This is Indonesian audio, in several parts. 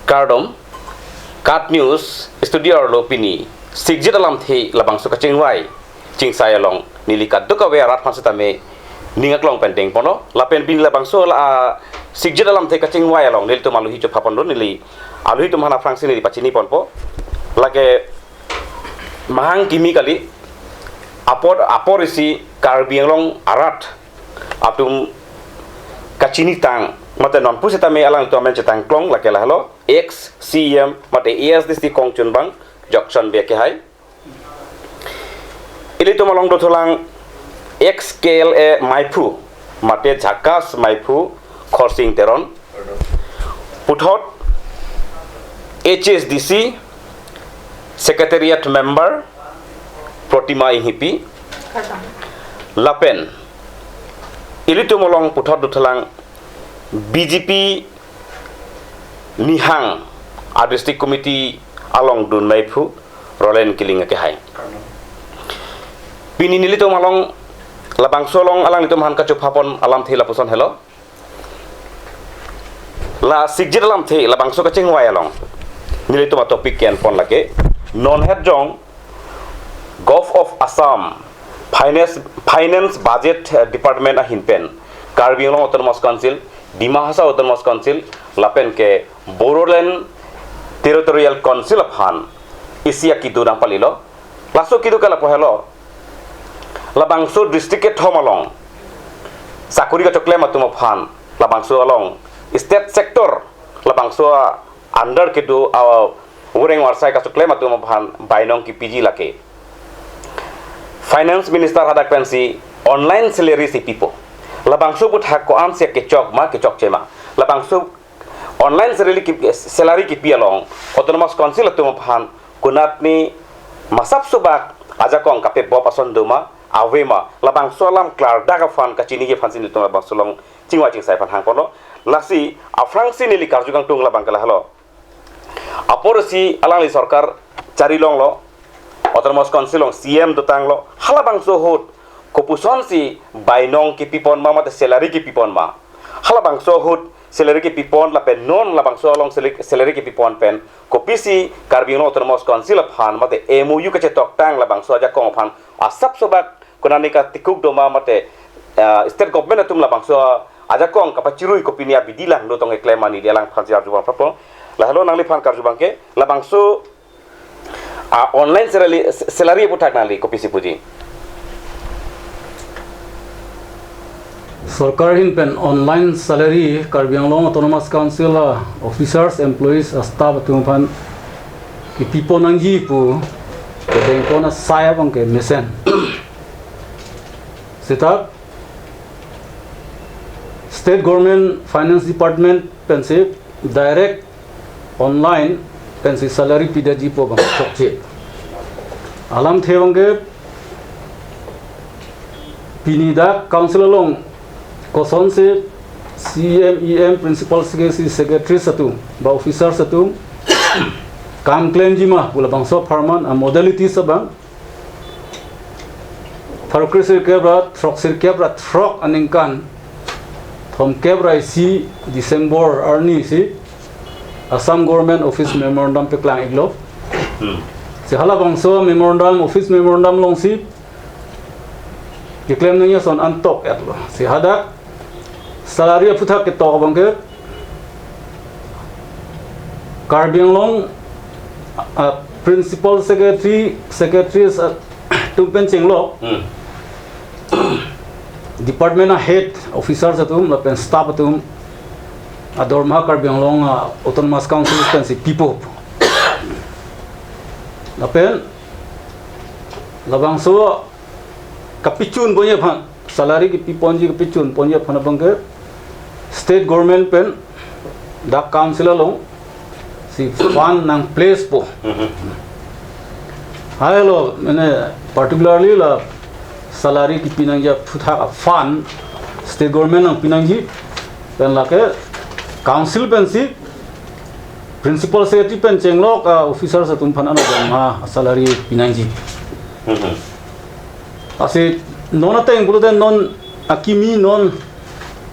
Kardom, Kat News, Studio Lopini, Sikjit Alamthe, Labangso Kachingwai, Ching Sayalong, Nilikat Dukawe, Rathansatame, Ningaklong Pending Pono, Lapen Bin Labangso, Sikjit Alamthe Kachingwai along, Nilto Maluhito Papondo Nili, Aluhito Mana Francini Pachini Ponpo, like Mahang Kimikali, Aporisi, Carbiang Arat, Aptum Kachini Tang. Mata non pusita me alang to menche tang klong la kela hello x cm mate es this di kong chun bang junction be ke hai ili to malong do tholang x scale e maipu mate jakas maipu khorsing teron puthot hsdc secretariat member protima hipi lapen ili to malong puthot do tholang BJP Nihang District Committee along Dun Maipu Rolen Killing ke hai Pini nilito malong labang solong alang nito mahan kacup hapon Alamthe lapuson hello la Sikjit Alamthe labang so kacing wai along nilito ma topik ken pon lake non head jong Gulf of Assam Finance Budget Department a hinpen Karbi Anglong Autonomous Council Dimahasa Autonomous Council lapen ke Bodoland Territorial Council of Han isia kidu nang palilo laso kidu kala pohelo labangso district ke thomalong sakuri ka chokle matum of Han labangso along state sector labangso under kidu ureng warsai ka chokle matum of Han bainong ki PG lake Finance Minister hadak pensi online salary si pipo labangso but hak ko am se ke chok ma ke chok chema labangso online salary ki pialong autonomous council tu maphan kunatni masap subak aja kong kape bo pason duma awema labangso lam klar daga fan ka chini ge fansin tu labangso long chingwa ching sai pan hang kono lasi afrang sini li karjugang tung labang kala halo aporsi alali sarkar cari long lo autonomous council long CM dotang lo halabangso hot Kopuson si bainong ki pipon ma mate salary ki pipon ma halabang so hut salary ki pipon la pen non labang so long salary ki pipon pen kopisi Karbino Autonomous Council of Han mate MOU ka chetok tang labang so aja kong phan asap sobak kunani ka tikuk doma mate state government atum labang so aja kong kapachirui kopinia bidilang do tong claim mani dialang phan jar jubang prapo la hello nangli phan karjubang ke labang so online salary putak nali kopisi puji Sarkar pen online salary Karbi Anglong Autonomous Council officers employees staff tumpan ki pipo nangji pu ke bengko na saya bang ke mesen setup state government finance department pensi direct online pensi salary pidaji po bang chokche Alamthe bang ke pinida council long Koson se CMEM principal secretary satu ba officer satu kam claim jima pula bangso farman a modality sabang farokrisir kebra troksir kebra trok aningkan from kebra si December arni si Assam government office memorandum pe klang iglo se hala bangso memorandum office memorandum long si claim nanya son antok atlo si hadak salary Aphuthak ke tok bang ke Karbi Anglong principal secretary tumpen chinglo department head officer satum lapen staff atum adorma Karbi Anglong Autonomous Council pensi people lapen labangso kapichun bonya phan salary ki piponji kapichun ponya phana bangke state government pen da council long si fund nang place po hello mane particularly la salary ki pinangja Aphuthak fund state government nang pinangji pen la ke council pen si principal secretary pen chenglo ka officer sa tum phana na salary pinangji asi non ate include non akimi non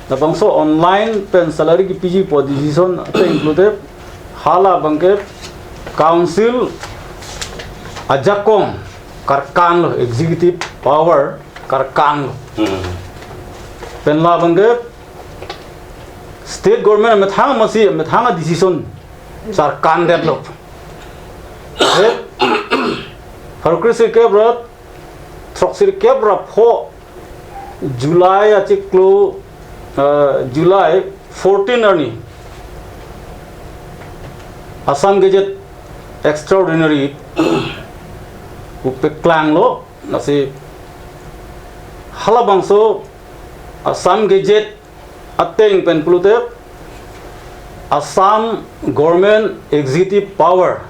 labangso online pen salary ki PG position ate include hala bangke council ajakong karkan lo executive power karkan lo penla bangke state government methang decision sarkan det lo harkrisir ke brat troksir ke brat pho July achiklo July 14 early Assam Gazette extraordinary upeklang lo nasi halabangso Assam Gazette ateng pen plute Assam government executive power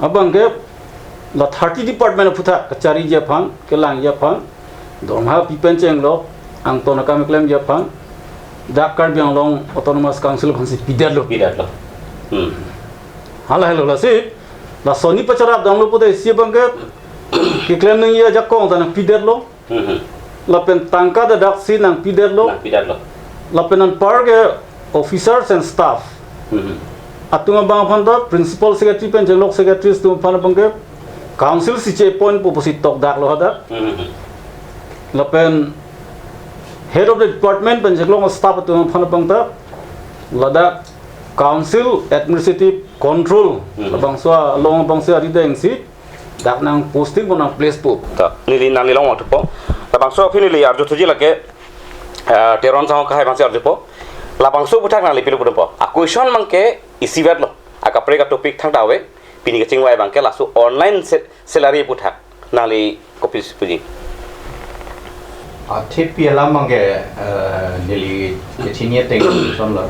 abang ke la 30 department of Aphuthak kachari Japan kelang Japan dorma pipen cheng lo ang to nakam claim Japan dakar biang long autonomous council phansi pidar lo hala la si la soni pacharap dang lo pude si bang ke claim nang ya jakong tan pidar lo la pen tangka da dak si nang pidar lo la penan par ke officers and staff atunga bang phanda principal secretary pen jenglok secretaries tu phana bang ke council si che point posit tok dak lo hada la pen head of the department pen jenglok staff tu phana bang ta lada council administrative control la bang swa long bang swa rideng si dak nang posting bonang place pop ta nili nang long wa tupo la bang so phini li arjo thuji lake teron sang ka hai bang se arjo po la bang so Aphuthak nang li pilu po a question mangke isi vet lo akapre ka topic thang dawe pini ke chingwai bang ke la su online salary Aphuthak nang li copy puji tip piala mangke nili kecinia teng son la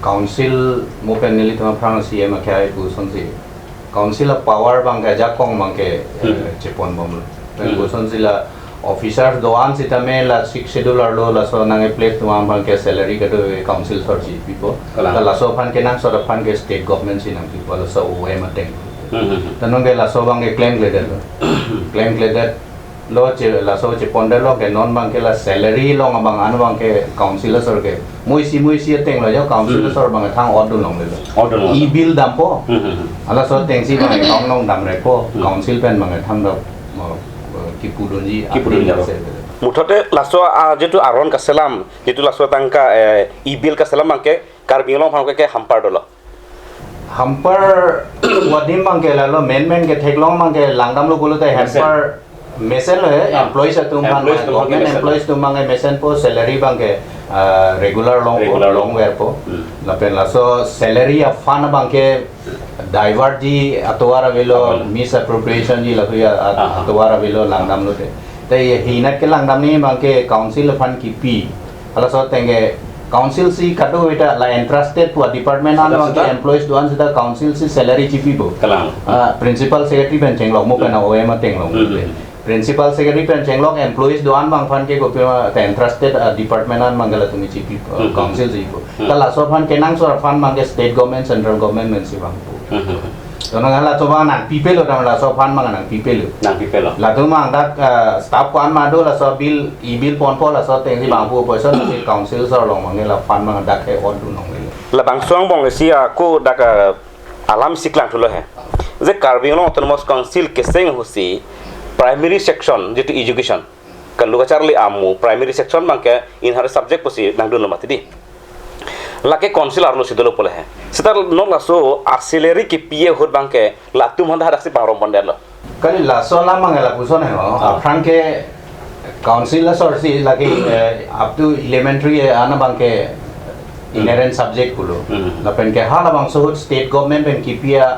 council mo pen nili tama prang si ema kai bu son si council of power bang ga jakong mangke chepon bom pen bu son si la officer doan si tame la 6 schedule lo la so nange plate tama bang ke salary ka do council sorji people la so fan ke nang so da fan ke state government si nang people la so o ema teng tanong ge la so bang ke claim leader lo che la so che ponde lo ke non bang ke la salary lo bang an bang ke council sor ke moi si teng lo yo council sor bang thang order long le e bill dam po ala so teng si bang kong long dam re po council pen bang tham do ki pudonji mutote laso jetu aron ka selam jetu laso tangka e bill ka selam bang ke karbing long phang ke hampar dolo hamper wadim bang ke la lo men ke theklong bang ke langdam lo bolo te hamper mesen lo employees atum bang government employees tum bang mesen po salary bang ke regular long wear po la pen la so salary of fund bang ke divert ji atwara velo misappropriation ji la ya atwara velo langdam lo te hinat ke langdam ni bang ke council fund ki pi ala so tenge council si kado eta la entrusted to a department an bang ke employees duan sida council si salary chi pi bo principal secretary ben chenglok mo kana oema tenglong principal secretary pen chenglok employees doan bang fan ke ko entrusted department an mangala tumi chi council ji ko ta la so fan kenang so fan mang ke state government central government men si bang po to na la to bang nang people lo la so fan mang nang people la to mang dak staff kwan ma do la so bill e bill pon po la so teng si bang po person si council so long mang la fan mang dak ke on du nong la bang suang bong si ko dak alam siklang thulo he je karbing long autonomous council keseng hosi primary section jitu education kan luka charli amu primary section mangke in har subject posi nang dun mati di lake council arlo sidolo pole hai setar no la so auxiliary ki pie hot bangke la tum handa hadak si pangrom pondelo kali la so la mangela puson hai franke council la sor si lagi up to elementary ana bangke inherent subject pulo la pen ke hala bang so state government pen ki pia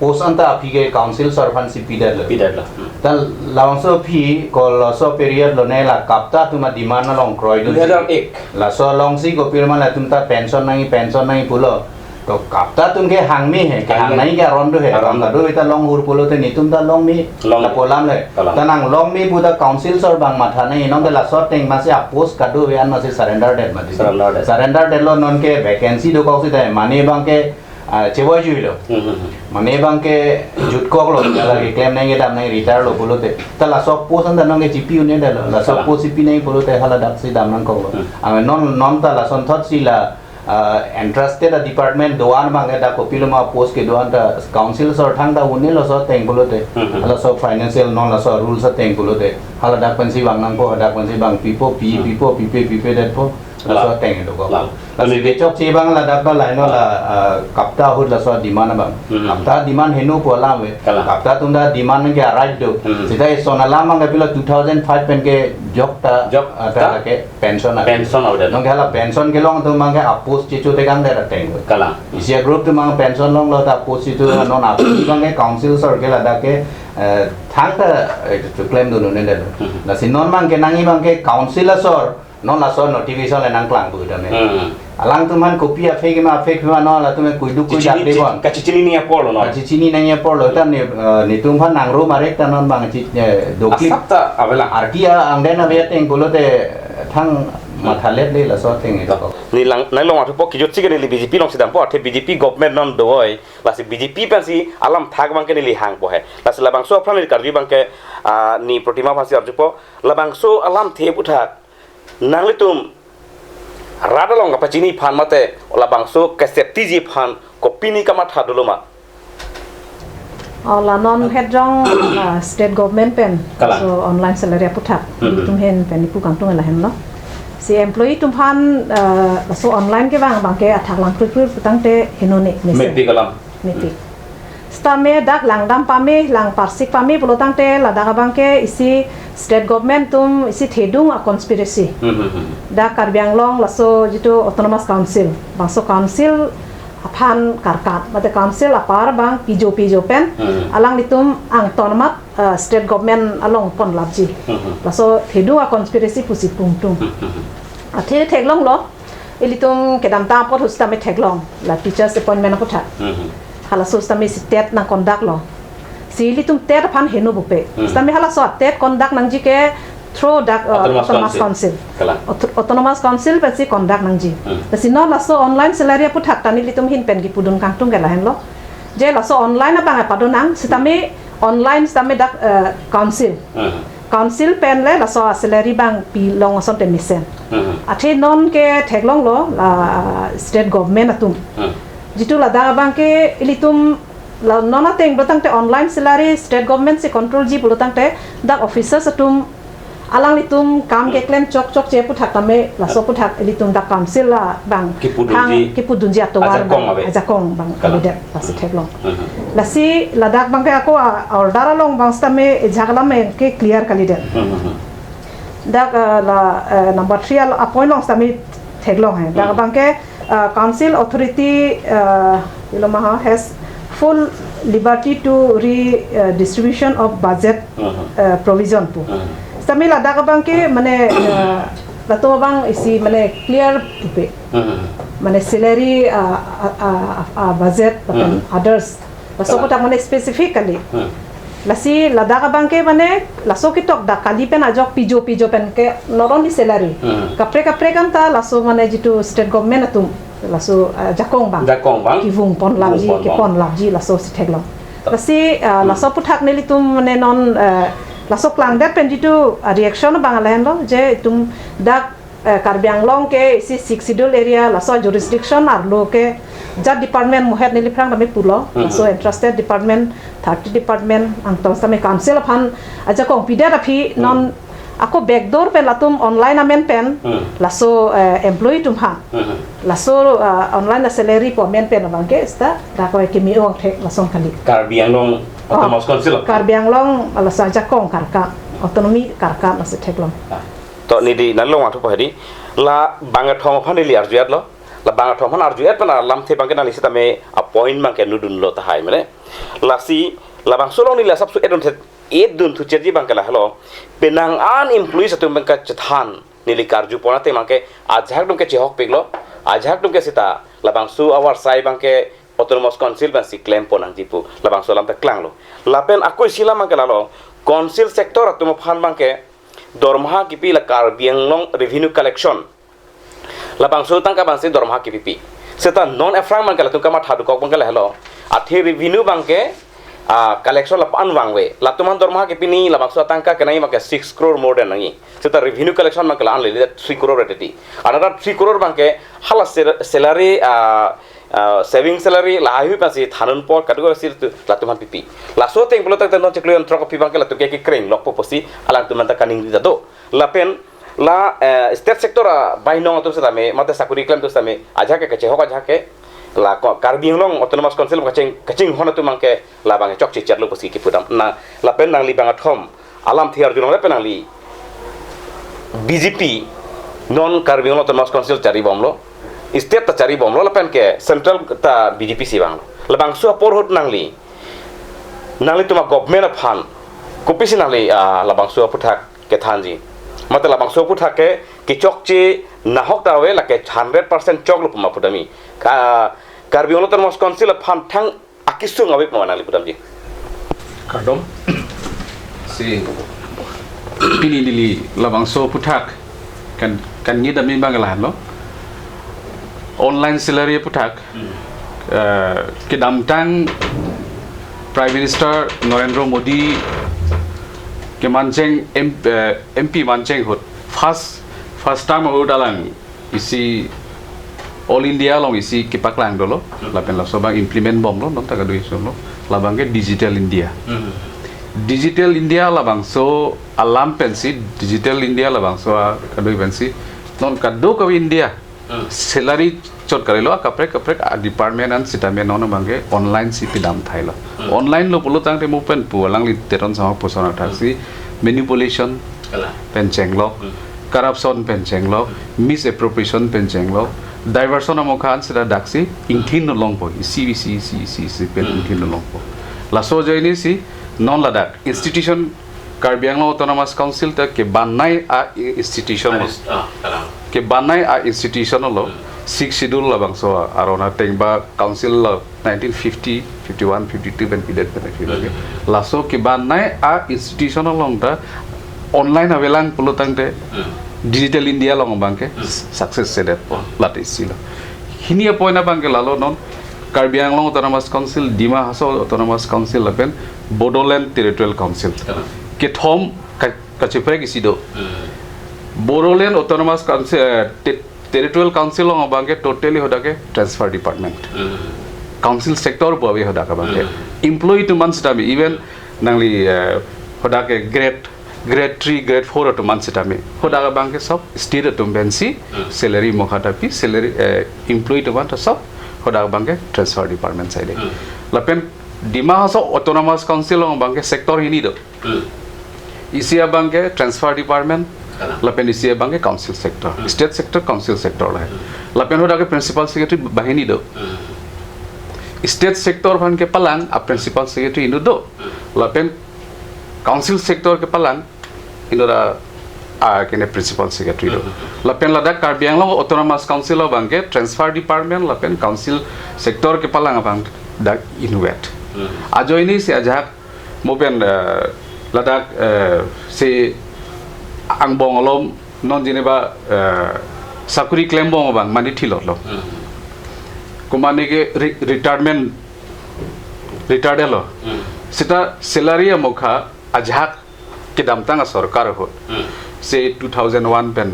post anta apige council sarfan si pidar la tal lawangso phi kol so period lo ne la kapta tuma demand na long kroi do 2001 la so long si ko pirma la tumta pension nai pulo to kapta tum ke hangmi he ke hang nai ke rondo he ronda do ita long hur pulo te ni tumta long mi la polam le tanang long mi buda council sor bang matha nai nong la so teng ma se post kadu we an ma se surrender date ma surrender date lo non ke vacancy do ko si te mane bang ke cewek juga lo, mana bang ke jut kok lo, lagi klaim neng edam neng retire lo bulu te, telah sok pos anda nong ke GPU ni dah lo, lah sok pos CP neng bulu te halah dak si dam nong kok lo, ame non telah son thot si lah entrusted department doan bangke da kopiluma post ke doan da council sor thang da unni lo so teng bulote hala so financial non la so rules teng bulote hala da pansi bang nang po da pansi bang pipo that po la so teng do ko la ni de chok chi bang la da ba lai no la kapta hut la so demand bang kapta demand henu po la we kapta tunda demand ke right do sida sona la mang pila 2005 pen ke job ta ke pension ada nong hala pension ke long tu mang ke apus chichu te kang da teng kala isia group tu mang pension long lo ta apus chichu non apus bang ke council sor ke la da ke thang ta to claim do ne da la sin non mang ke nangi bang ke council sor non la so notification le nang klang bu da me alang tu man copy a fake ma no la tu me kuidu ku dak de bon ka chichini ni apolo no chichini nang ya por lo ta ni tum phan nang ro marek ta non bang chi do clip asapta avela arkia ang den ave teng bolo te thang mathalet le la so teng ito ni lang nai long atho ki jotsi ke ni BJP long sidam po athe BJP government non doi la si BJP pensi alam thak bang ke ni hang po he la si labang so phran ni karji bang ke ni protima phasi arju po labang so alam the puthak nang litum radalong ka pachini phan mate labang so ka safety ji phan ko pini kama tha duluma la non hedjong state government pen so online salary puthak tum hen pen pu kang tung la hen lo si employee tum phan so online ke bang ke athak lang pru tang te hinone meti kalam meti stame dak langdam pame lang parsik pame pulotang te la daga bang ke isi state government tum isi thedung a conspiracy da karbiang long la so jitu autonomous council bang so council aphan karkat mate council apar bang pijo pen alang ditum ang autonomous state government along pon labji la so thedung a conspiracy pusi pungtung athe theglong lo ilitum kedam ta pot hustame theglong la teachers appointment ko tha hala so stami tet na conduct lo si litum tet phan henu bupe stami hala so tet conduct nang ji ke through dak autonomous council pe si conduct nang ji si no la so online salary pu thak tani litum hin pen gi pudun kang tung gela hen lo je la so online ba nga padonang sitami online stami dak council pen le la so salary bang pi long son te misen athe non ke theklong lo la state government atum jitu la da bang ke ilitum la nona teng botang te online salary state government se control ji botang te dak officers atum alang litum kam ke claim chok che puthak tame la so puthak ilitum dak council la bang ki pudunji atowar aja kong bang leader pas theklong la si la dak bang ke ako order long bang stame jagla me ke clear kaliden dak la number 3 appoint long stame theklong hai dak bang ke council authority has full liberty to redistribution of budget provision pu samila daga bangke mane lato bang isi mane clear pe mane salary budget and others laso ko ta mane specifically lasi ladaga bangke mane laso ki tok da kali pen ajok pijo pen ke not only salary kapre kan ta laso mane jitu state government atum laso jakong bang ki vung pon labji laso si theglong lasi laso puthak neli tum mane non laso klang dat pen jitu reaction bang alen lo je tum dak karbiang long ke si 6 schedule area laso jurisdiction ar lo ke jat department muhet neli prang dami pulo so interested department 30 department ang tong same council phan aja kong pida rapi non ako backdoor pe latum online amen pen laso employee tum ha laso online salary po men pen bangke sta da ko ke mi ong thek lasom khali karbiang long autonomous council karbiang long alasa aja kong karka autonomy karka laso theklong to ni di nalong atho pahdi la banga thom phan li arjuat lo la banga thom phan arjuat pana lamthe bangke nali sitame appointment ke nudun lo ta hai mane la si la bang solong ni la sabsu edon thet edun thu cherji bangke la halo penang an employees atum bangka chathan nili karju ponate mangke ajhak dum ke chehok peglo ajhak dum ke sita la bang su awar sai bangke autonomous council ban si claim ponang jipu la bang solam ta klang lo la pen akoi sila mangke la lo council sector atum phan bangke dormaha kipi la karbiang long revenue collection la bang so tangka bang se dormaha kipi seta non efrang man kala tu kama thadu kok bang kala hello athi revenue bang ke collection la pan wangwe la tuman dorma ke pini la bakso tangka kenai make 6 crore more than nangi seta revenue collection make la anle 3 crore retati another 3 crore banke hala salary saving salary la ayu pasi thanun por kadugo sil la tuman pipi la so teng pulo tak non cheklo on trok pi banke la tuke ke kreng lok posi alang tuman ta kaning dado la pen la state sector bai nong tu same mate sakuri klan tu same aja ke keche hoka jake la karbi long autonomous council kaching hona tu mangke la bang chok chichar lu posi ki pudam na la pen nang li bang athom alam thiar junong la pen nang li BJP non karbi long autonomous council cari bomlo state ta cari bomlo la pen ke central ta BJP si bang la bang su por hot nang li tuma government of han kopisi nang li la bang su Aphuthak ke thanji mate la bang su Aphuthak ke chok chi nahok tawe la ke 100% chok lu puma pudami karbi long autonomous council phan thang akisu ngawe pamana li pudam ji Kardom si pili dili labang so Aphuthak kan ni dami bangalahan lo online salary Aphuthak ke damtang Prime Minister Narendra Modi ke mancheng MP mancheng hot first time hot alang isi All India long isi kipak lang dolo lapen la sobang implement bom lo non taga doi lo labang ke digital India labang so alam pensi digital India labang so kadoi pensi non kado ka India salary chot karelo kaprek department and sitamen non bange online si pidam thailo online lo polo tang te mupen pulang li teron sama posona taksi manipulation pencheng lo corruption pencheng lo misappropriation pencheng lo diversion amokhan sida daksi ingthin no longpo isi pen ingthin no longpo laso joini si non ladak institution Karbi Anglong Autonomous Council ta ke banai a institution lo 6 schedule la bangso arona tengba council la 1950 51 52 ben pidet ben laso ke banai a institution long ta online avelang pulutang te digital India long bangke success sedet po latisi lo hini apoina bangke lalo non Karbi Anglong Autonomous Council Dima Haso Autonomous Council lapen Bodoland Territorial Council ke thom kachipre kisido Bodoland Autonomous Council Territorial Council long bangke totally hodake transfer department council sector po abe hodaka bangke employee to months tami even nangli hodake grade 3 grade 4 to months tami hodaga bangke sob state to bensi salary mokhatapi salary employee to month sob hodaga bangke transfer department side lapen Dima Haso Autonomous Council long bangke sector hini do isia bangke transfer department lapen isia bangke council sector state sector council sector la lapen hodaga principal secretary bahini do state sector bang ke palang a principal secretary indo do lapen council sector ke palang inora a kene principal secretary do lapen lada Karbi Anglong Autonomous Council lo bangke transfer department lapen council sector ke palang bang da inuet ajo ini si ajak mopen ladak si ang bongolom non jineba sakuri claim bong bang mani thilot lo kumane ke retirement lo sita salary amokha ajak ke damtang sarkar ho se 2001 pen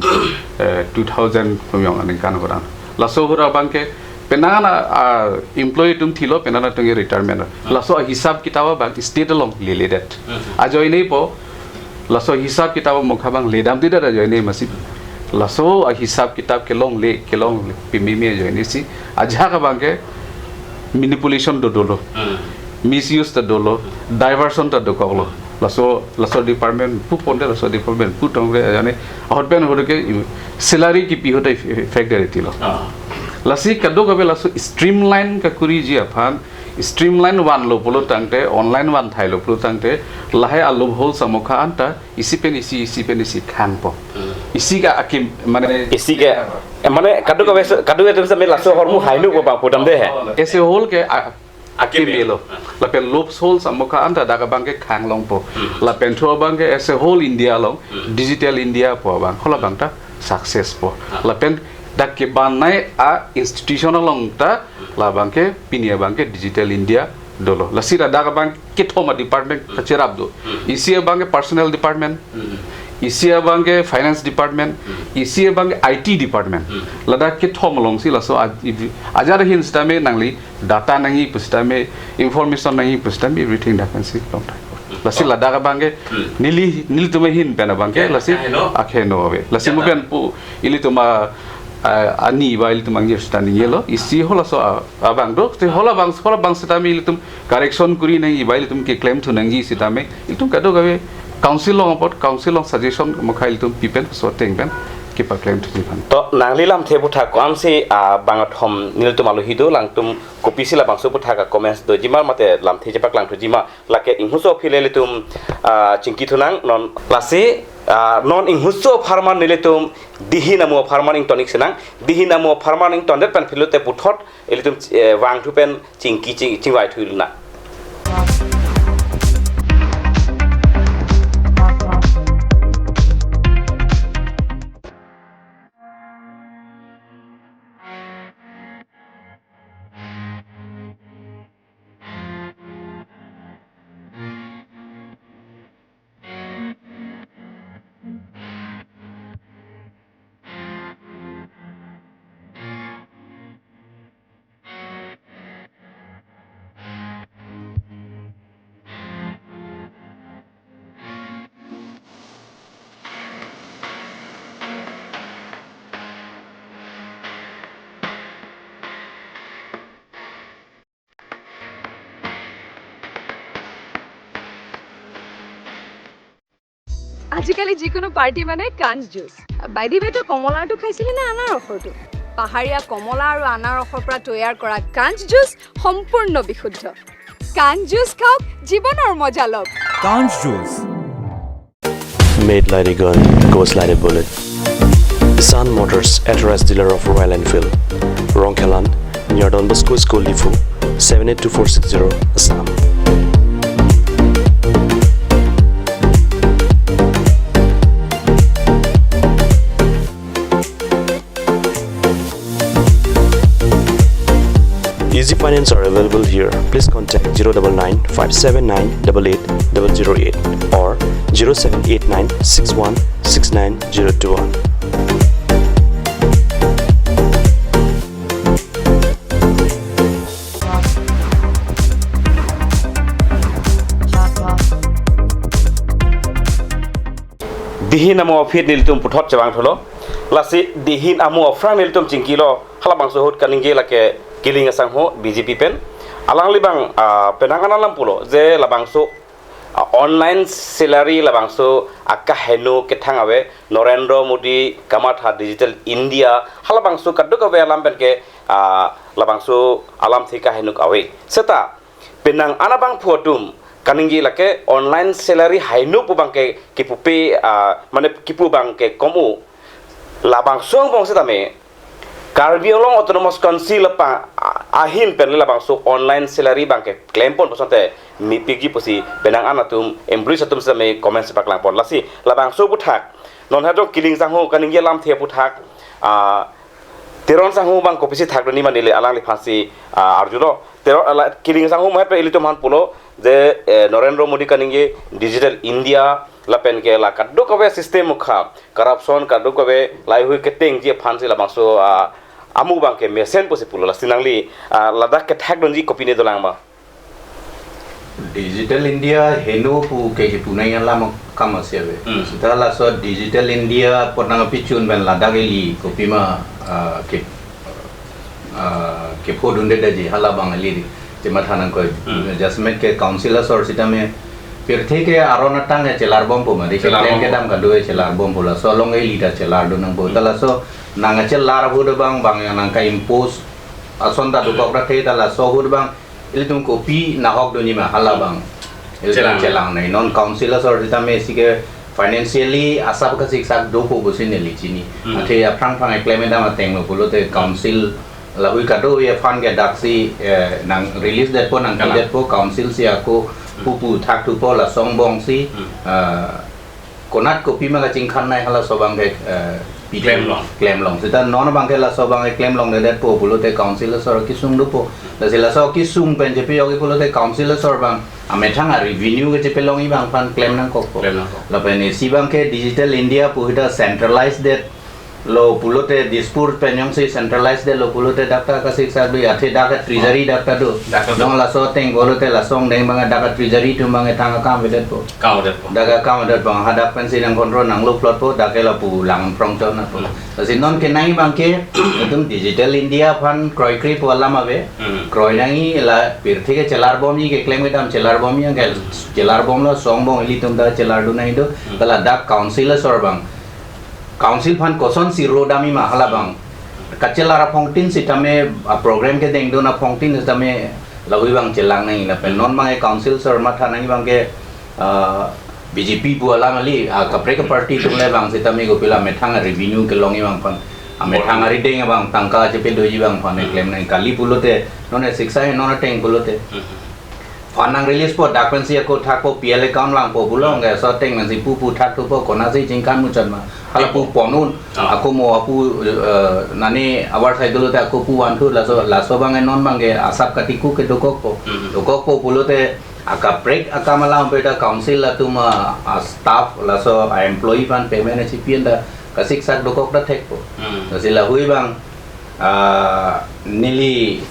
2000 pumyong aning kan horan laso hora bangke penana employee tum thilo penana tungi retirement laso hisab kitaba bang state long leledet ajo ini po laso hisab kitaba mokha bang ledam dida ajo ini masih laso hisab kitab ke long pimimi ajo ini si ajha ka bangke manipulation do dolo misuse ta dolo diversion ta do kolo laso department pu ponde laso department pu tongre jane hotben hoke salary ki pi hotai factor tilo lasi kado kabe laso streamline ka kuri ji afan streamline one lo polo tangte online one thai lo polo tangte lahe alu hol samokha anta isi pen isi khan po isi ka akim mane isi ke mane kado ka se me laso hormu hainu ko ba podam de he ese hol ke akim melo lapen loops hole samokha anta daga bangke khang long po lapen tho bangke ese whole India long digital India po bang hola bangta success po lapen dak ke banai a institutional long ta la bangke pinia bangke digital India dolo lasi la daga bang kitoma department khacherab do isia bang personnel department isia bang finance department isia bang IT department lada kitom long si la so ajar hin stame nangli data nangi pustame information nangi pustame everything that can see long time lasi la daga bang nili tuma hin pena bang lasi akheno ave lasi mo ben pu ili tuma ani ba ili tuma ngir standing yelo isi hola so abang do te hola bang stame ili tum correction kuri nangi ba ili tum ke claim thu nangi sitame ili tum kado gawe council long suggestion mokhail tum pipen so tengben kipa claim to divan to nangli lam the butha kwam si bangathom nil tum alu hidu lang tum kopi sila bangso butha ka comments do jima mate lam the jepak lang to jima lake inghuso philele tum chingki thunang non lasi non inghuso farman nile tum dihinamo farmaning tonic senang dihinamo farmaning tonet pen philote puthot elitum wang thu pen chingki chingwai thuilna আজিকালি যিকোনো পাৰ্টি মানে কাঞ্চ জুচ বাইদি বেটো কমলাটো খাইছিলি না আনাৰসৰটো পাহাৰীয়া কমলা আৰু আনাৰসৰ পৰা তৈয়াৰ কৰা কাঞ্চ জুচ সম্পূৰ্ণ বিশুদ্ধ কাঞ্চ জুচ খাওক জীৱনৰ মজা লওক Conch juice. Made like a gun, goes like a bullet. Sun Motors, authorized dealer of Royal Enfield, Ronkelan, near Don Bosco School, Lifu, 782460, Assam. Easy finance are available here. Please contact 099 579 88008 or 0789 61 69021. dihin amo fit niltum puthot chawang tholo lasi dihin amo fra niltum chingkilo halabang sohut kaninge lake kiling asang ho BJP pen alang libang penangan alam pulo je labangso online salary labangso akka heno kethang awe Narendra Modi kamatha digital India halabangso kaduk awe alam pen ke labangso Alamthe ka henuk awe seta penang anabang photum kaningi lake online salary hainu pubang ke kipupe mane kipu bang ke komu labang song bong setame Karbi Along Autonomous Council pa ahin pen labang so online salary bang ke claim pon posate mi pigi posi benang anatum embrace atum same comment sepak lang pon lasi labang so buthak non ha jong kiling sang ho kaningi lam the buthak teron sang ho bang kopisi thak ni manile alang li phasi arjulo teron kiling sang ho ma pe elitum han pulo je Narendra Modi kaninge digital India lapen ke la kaduk awe system kha corruption kaduk awe lai hui keteng je phansi la bangso amu bang ke mesen posi pulo la sinangli ladak ke thak donji kopine dolang ma Digital India heno pu ke punai alam kamasyabe setelah so Digital India pernah picun ben ladageli kopima ke podunde daji halabang ali jematanang ko adjustment ke councilor sor sitame pirthe ke arona tang e chelar bom po mari chelar ke dam ka doe chelar bom pola so long e lida chelar do nang botala so nang chelar bu de bang nang ka impose asonda du kokra the tala so hud bang ilitum kopi na hok do ni ma hala bang ilitum chelang nai non councilor sor ditame sike financially asap ka sik sak do po bosin li chini athe aprang phang e claim da ma teng lo polo te council lahui ka do ye fan ke daksi nang release that po nang that po council si aku pupu thak tu po la songbong si konat kopi ma ka chingkhan nai hala sobang ke claim long sita non bang ke la sobang ke claim long de po bulo te council sor ki sung do po la sila so ki sung pen je pe yogi bulo te council sor bang ame thang a revenue ke je pe long i bang pan claim nang ko la pen si bang ke digital india pu hita centralized that lo pulote dispur penyong si centralized de lo pulote data ka siksa bi athe data treasury data do dong la so teng bolote la song deng bang data treasury tu bang tang account vedet po daga account vedet bang hadap pen si nang control nang lo plot po daga la pu lang prong chon na po si non ke nai bang ke tum digital india fan kroi kri po lama be kroi nangi la pir thike chelar bom ni ke claim dam chelar bom yang ke chelar bom lo song bom ili tum da chelar do nai do kala dak council sor bang council fan koson si rodami mahala bang kacelara pongtin si tame program ke deng dona pongtin si tame lawi bang celang nai la pen non bang council sir matha nai bang ke BJP buala mali kapre ke party tumle bang si tame go pila methang revenue ke longi bang pan methang ri deng bang tangka je pe doji bang pan claim nai kali pulote non siksa non teng pulote fanang release po dakpen si ko thak po PL account lang po bulong ga so teng man si pu thak tu po kona si jingkan mu chan ma hala pu ponun aku mo apu nani awar sai dulu te aku pu wan thu la so bang non bang ge asap katiku ke dokok po pulote aka break aka malam beta council la tu ma staff la so employee fan payment recipient da kasik sak dokok da thek po sila hui bang nili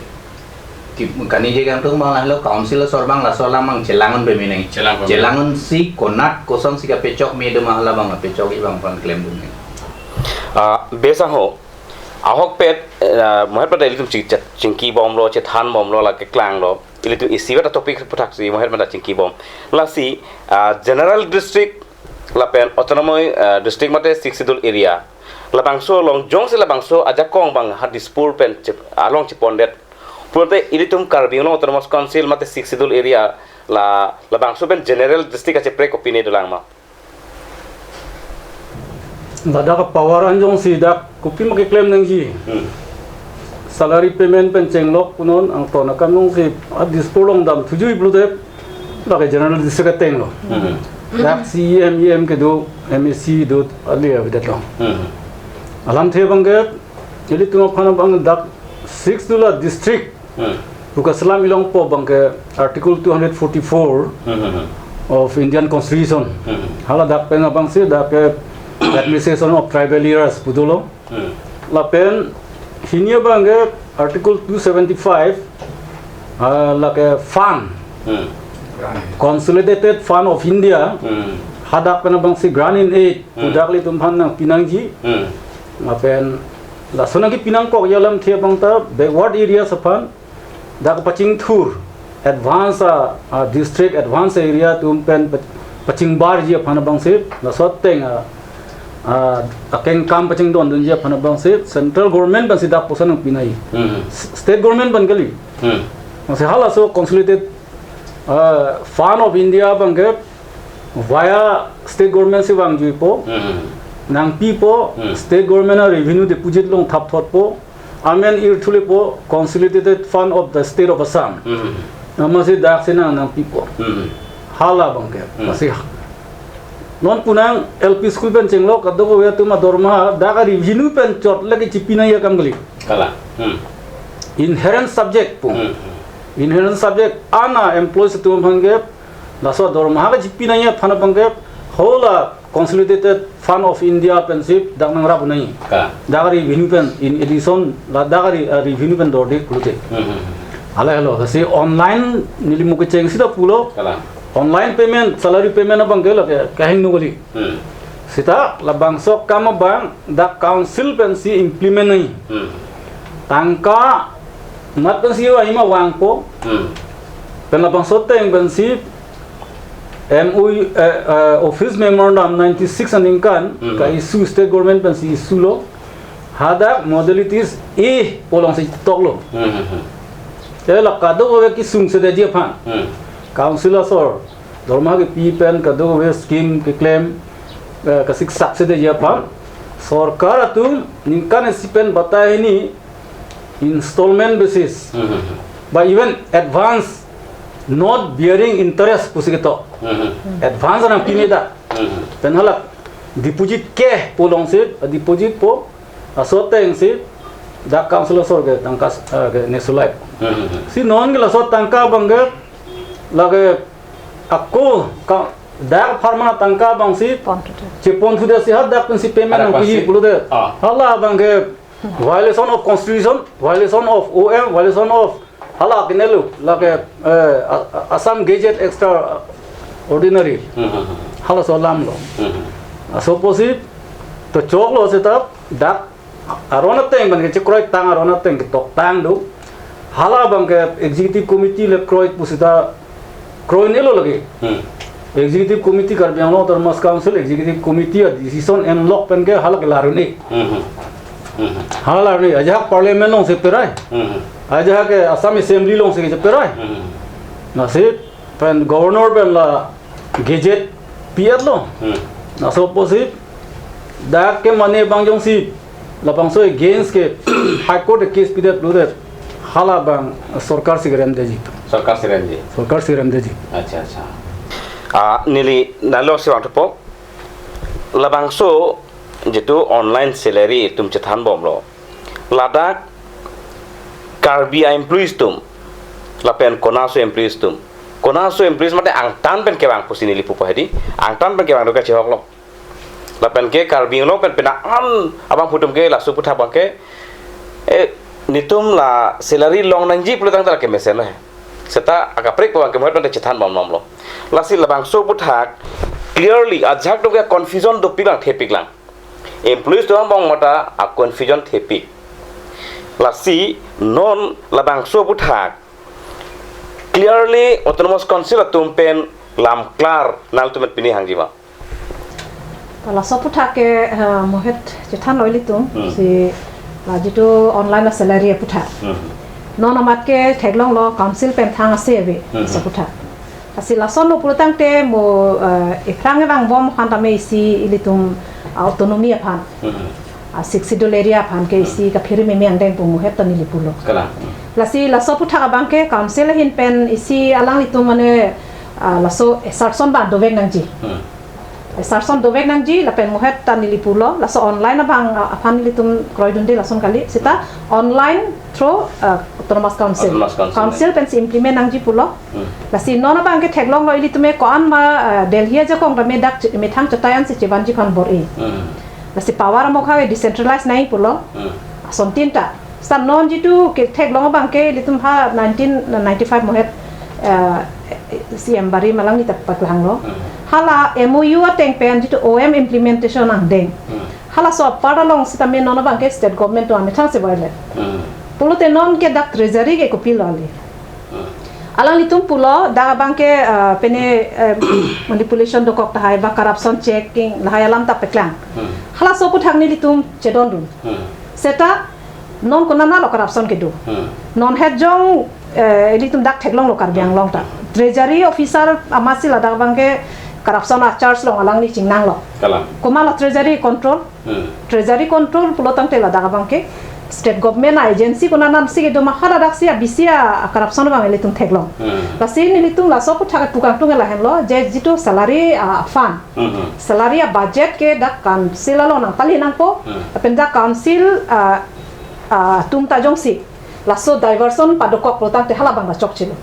kani je kan tu mang lo council sor bang la solang mang celangan be meneng celangan si konat kosong si ka pecok me de mahla bang pecok i bang pan claim dum besa ho ahok pet mohet pada ilitum cingki bom lo cethan bom lo la ke klang lo ilitu isi wata topik putak si mohet pada cingki bom la si general district la pen autonomous district mate 6 schedule area la bangso long jong se la bangso aja kong bang hadispur pen along cipondet Purte ilitum karbi uno autonomous council mate 6 schedule area la bangso ben general district ache pre opinion dolang ma Dada ka power anjong si dak kopi make claim nang ji salary payment pen chenglok punon ang to na kanong si dispolong dam tujui blude la general district teng lo dak CEM ke do MSC do ali avidat lo Alamthe bangge ilitum phana bang dak 6 dula district buka selam ilong po bangke article 244 of Indian Constitution hala dak pen abang si dak administration of tribal areas pudulo la pen hinia bangke article 275 la ke fund consolidated fund of India hadak pen abang si grant in aid pudak li tumhan nang pinangji la pen la sonagi pinang ko yalam the bangta backward area sapan dak paching thur advance district advance area tum pen paching bar ji phana bang se la sot teng akeng kam paching don dun ji phana bang se central government ban si dak posan pinai state government ban gali se hala so consolidated fund of India bang ge via state government se bang ji po nang people state government revenue deposit long thap thot po amen irthule po consolidated fund of the state of Assam namase dak sena nang people hala bangke masi non punang LP school pen chenglok adogo ya tuma dorma dak revenue pen chot lagi chipina ya kamgali kala inherent subject po inherent subject ana employees tu bangke laso dorma ga chipina ya phana bangke hola consolidated fund of India pensip dak nang rabu nai dagari revenue pen in addition la dagari revenue pen dorde kulute hello si online nilimu ke cheng sida pulo online payment salary payment abang gelo kahing nugoli sita la bangsok kam bang dak council pen si implement nai tangka nat pen si wa ima wangpo pen la bangsok teng pen si MOU office memorandum 96 aningkan ka issue state government pen si issue lo hada modalities polong si tok lo la kado we ki sung se de dia phan councilor sor dorma ke p pen kado we scheme ke claim ka sik sak se de dia phan sarkar atum ningkan si pen batai ni installment basis by even advance not bearing interest pusiketo advance na pineda pen halak deposit ke pulong si deposit po asoteng si dak council sorge tangkas ke nesulai si non gela sot tangka bangge lage aku ka dak farmana tangka bang si chepon thude si had dak si payment ang kuyi pulude hala bangge violation of constitution violation of OM violation of hala kinelu lage Assam Gazette extra ordinary hala solam lo asoposi to chok lo setap dak arona teng ban ke kroy tang arona teng tok tang do hala bang ke executive committee le kroy pusita kroy nelo lagi executive committee kar biang lo termas council executive committee decision en lock pen ke hala ke laruni hala laruni aja parliament long se perai aja ke Assam assembly long se perai na se pen governor pen la Gazette piat lo na so posit dak ke mane bangjong si lapang so against ke high court case pidat lude hala bang sarkar sigaram deji सरकार से रंजे अच्छा अच्छा नीली नालो से वांट पो लबांगसो जितु online salary तुम चथान बोमलो लादाक कार्बी एम्प्लॉइज तुम लापेन कोनासो एम्प्लॉइज माते आंगटान पेन के बांग पुसी नीली पुपो हेदी आंगटान पेन के बांग दोका चिहक लो लापेन के कार्बी लो पेन पेना abang putum ke la supu thabang ke nitum la salary long nangji pulutang tala ke mesen lo seta akaprek pawang ke mohon cethan bom nom lo lasi labang so puthak clearly ajak do ke confusion do pilang thepik lang employees do bang mata a confusion thepik lasi non labang so puthak clearly autonomous council tumpen lam klar nal tumet pini hangjiwa kalau so puthak ke mohet cethan loili tum si jitu online salary puthak non amat ke theglong lo council pen thang ase be saputa asi lason lo pulutang te mo ekrang bang bom khanta me isi ilitum autonomy aphan a 60 dollaria aphan ke isi ka phiri me me andeng pu mo hetan li pulo kala lasi laso puthak bang ke council hin pen isi alang litum mane laso sarson ba dovek nangji sarson dovek nangji la pen mo hetan li pulo laso online bang aphan litum kroidunde lason kali sita online through autonomous council pen implement nangji pulo la si nona bang ke theglong lo ili tume kon ma delhi ja kong me dak me thang chatayan si chebanji khan bor e la si power mo kha decentralized nai pulo son tinta san non jitu ke theglong bang ke ili tum ha 1995 mo het CM bari malang ni tapat lang lo hala MOU ateng pen jitu OM implementation ang deng hala so paralong sita me nona bang ke state government to ame thang se boile pulo te non ke dak treasury ke kopil ali alang litum pulo da bang ke pene manipulation do kok tahai ba corruption checking lahai alam ta peklang hala so puthang ni litum chedon dun seta non konana lo corruption ke do non het jong litum dak theklong lo kar biang long ta treasury officer amasi la da bang ke corruption a charge long alang ni chingnang lo kala komala treasury control pulo tang te la da bang ke state government agency kuna nam sige do mahara daksia bisia corruption bang elitung theglong basi ni litung la so puthak tukang tung la hen lo je jitu salary fund salary budget ke dak council lo nang pali nang po pen dak council tum ta jong si la so diversion padokok protang te hala bang ba chok chilo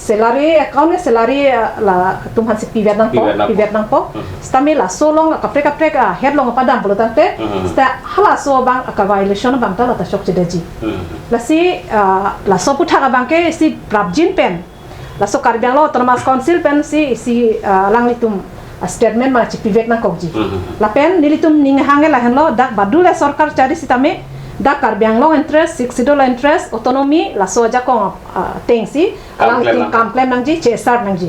salary account salary la tum han si pivet nang po stami la so long kaprek head long padam protang te sta hala so bang ka violation bang ta la ta chok chidaji la si la so puthak bang ke si prabjin pen la so karbiang lo autonomous council pen si lang litum statement ma chi pivet nang kokji la pen nilitum ning hange la hen lo dak badule sarkar chari sitame da karbiang long interest $60 interest autonomy la so ja ko tengsi alang tin complain nangji chesar nangji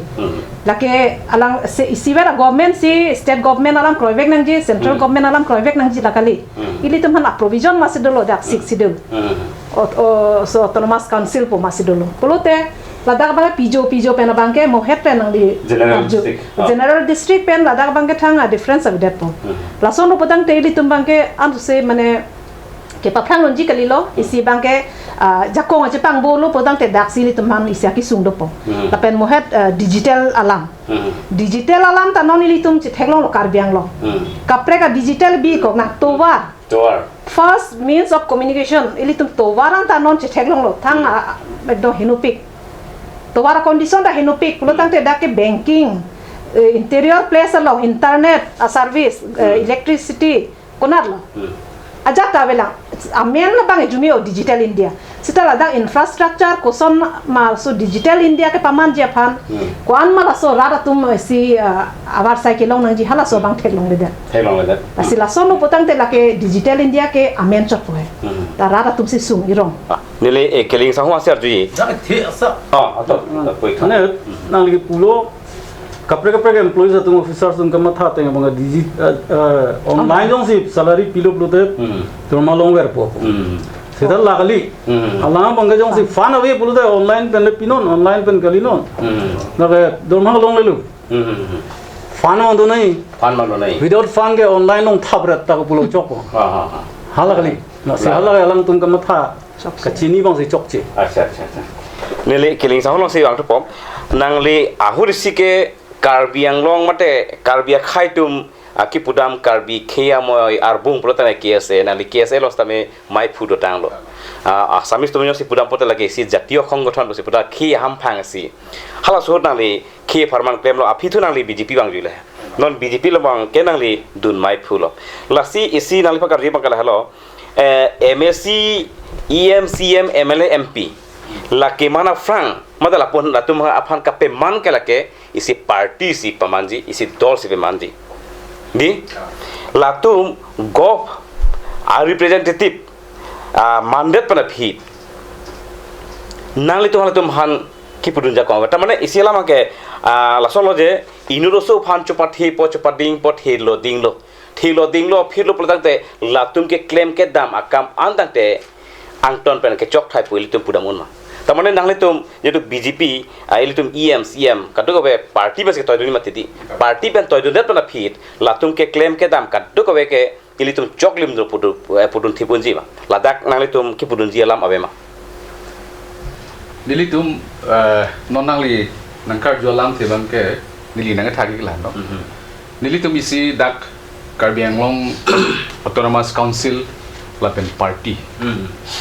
lake alang si vera government si state government alang kroivek nangji central government alang kroivek nangji lakali ili tum han provision masidolo dak $60 so autonomous council po masidolo polote ladak bang pijo pen bangke mohet pen nang di general district pen ladak bangke thang difference of that po lason upatang te ili tum bangke an se mane ke paphang lonji kalilo isi bangke jakong aja pang bolo podang te daksi li teman isi aki sung dopo lapen mohet digital alam digital alam ta non ili tum chithelong lo karbiang lo kapre ka digital bi ko na towar first means of communication ili tum towaran ta non chithelong lo thang ekdo hinupik towar condition da hinupik pulo tang te dak ke banking interior place lo internet a service electricity konar lo aja ta vela amen la bang jumi o digital india sita la dang infrastructure ko son ma so digital india ke paman je phan ko an ma la so rara tum si abar sai ke long nang ji hala so bang thelong le da asi la so no potang te la ke digital india ke amen chot poe ta rara tum si sung irong nile e keling sa ho aser ji da the asa ato poi ane nang li pulo kapre kapre ke employees atung officers tung kama tha teng bang online jong si salary pilo plote turma long ver po sida lagali ala bang jong si fan away plote online pen le pinon online pen galinon na ke turma long le lu fan ma do nai without fan ke online long thabrat ta ko pulo chok ko halagali na si halagai alang tung kama tha kachini bang si chok che acha nile keling sa ho long si wang to pom nang le ahurisi ke Karbi yang long mate karbi khai tum aki pudam karbi khia moi arbung protana kiase nali kiase los tame mai phudo tang lo asamis tumyo si pudam pote lage si jatiyo khonggothon lo si puda khi ham phang si hala so nali khi farman claim lo apithu nali bjp bang jule non bjp lo bang ke nali dun mai phulo lasi isi nali pakar ri bang kala halo msc emcm mla mp lake mana frang madala pon latum aphan kape man ke lake isi party si pamanji isi dol si pamanji di latum gov a representative mandate pana phi nangli to halatum han ki pudunja ko ta mane isi lama ke lasolo je inuroso phan chopathi po chopading po thilo dinglo philo product latum ke claim ke dam akam andante angton pen ke chok thai puili tum pudamun ma tamane nangle tum jetu bjp ili tum cm kadu ko be party bes ke toiduni matiti party pen toidu det na fit latum ke claim ke dam kadu ko be ke ili tum choklim do pudun thibunji ma ladak nangle tum ki pudunji alam abema nili tum nonangli nangkar jolam thibang ke nili nang thagi la no nili tum isi dak Karbi Anglong Autonomous Council lapen party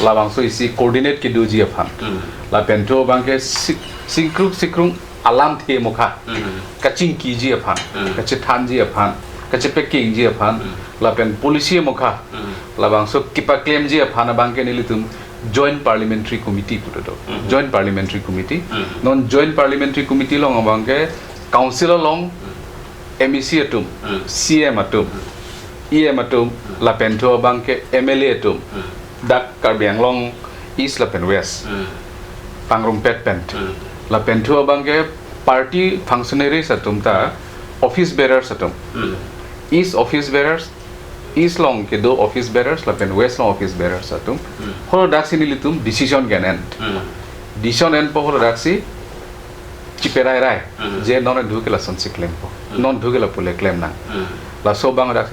la bangso isi coordinate ke doji afan la pento bangke sikrung Alamthe mokha kaching ki ji afan kache than ji afan kache packing ji afan la pen policy mokha la bangso kipa claim ji afan bangke nilitum joint parliamentary committee puto joint parliamentary committee non joint parliamentary committee long bangke council long MEC atum CM atum EM atum la pento bangke MLA atum dak Karbi Anglong East la pen West pangrung pet pent la pento bangke party functionaries atum ta office bearers atum East office bearers East long ke do office bearers la pen West long office bearers atum holo daksi nilitum decision decision end po holo daksi ciperai rai je non dhukela sonsi claim po non dhukela pule claim na la so bang dak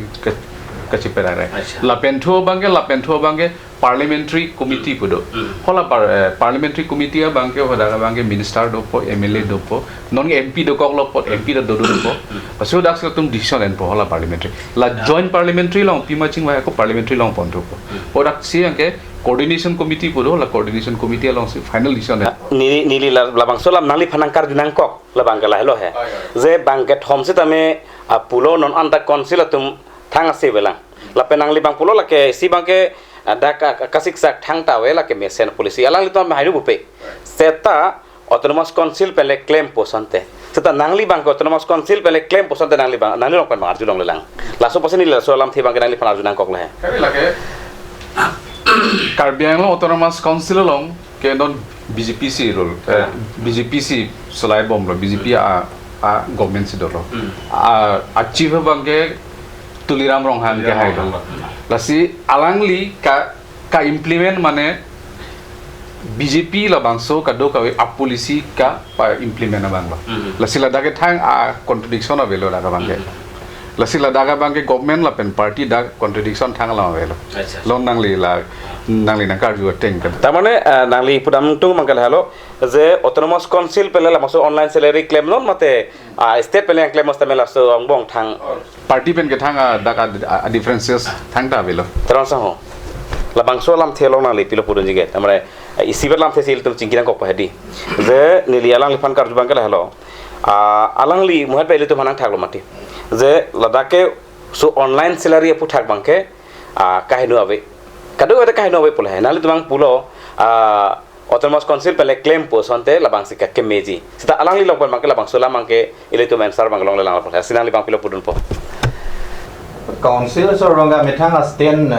ka ciperai rai la pento bange parliamentary committee pudo hola parliamentary committee bange hoda bange minister do po MLA do po non MP do koklo po MP do do po so dak tum decision en po hola parliamentary la joint parliamentary long pimaching wa ko parliamentary long ponto po dak si anke coordination committee pudo la coordination committee along final decision nili labang solam nali phanangkar dinangkok labang kala helo he je bangket homse tame pulo non anta council tum thang ase belang la penang li bang pulo la ke si bangke daka kasik sak thang ta wela ke mesen policy alang li to hairu bupe seta autonomous council pele claim posante seta nangli bang autonomous council pele claim posante nangli bang nangli long pan arju long lelang la so paseni la so alam thi bang nangli pan arju nang kok la he kabe la ke Karbi Anglong Autonomous Council long ke non BJPC role BJPC solai bom lo BJP a government si dolo achieve bangke tuliram rong han ke hai dolo lasi alangli ka implement mane BJP la bangso ka do ka a policy ka pa implement na bangla lasi la dake thang a contradiction avelo la bangke lasi la daga bang ke government la pen party da contradiction thang la velo long nangli nangkar ju teng kan tamane nangli pudam tung mangkal halo je autonomous council pele la maso online salary claim non mate state pele claim masta mela so angbong thang party pen ke thang daga differences thang ta velo terasa ho la bangso Alamthe long nangli pilo pudun jige tamare isiber Alamthe sil tum cingkiran kok pahedi je nili alang lifan karju bangkal halo alangli muhat pele tum hanang thaklo mati je ladake so online salary Aphuthak bangke kahinu ave kadu ada kahinu ave pula nali tumang pulo autonomous council pele claim po sonte labang sika ke meji sita alangli long pon mangke labang sola mangke ile tu answer bang long lang pula sinangli bang pilo pudun po council so ronga methanga stand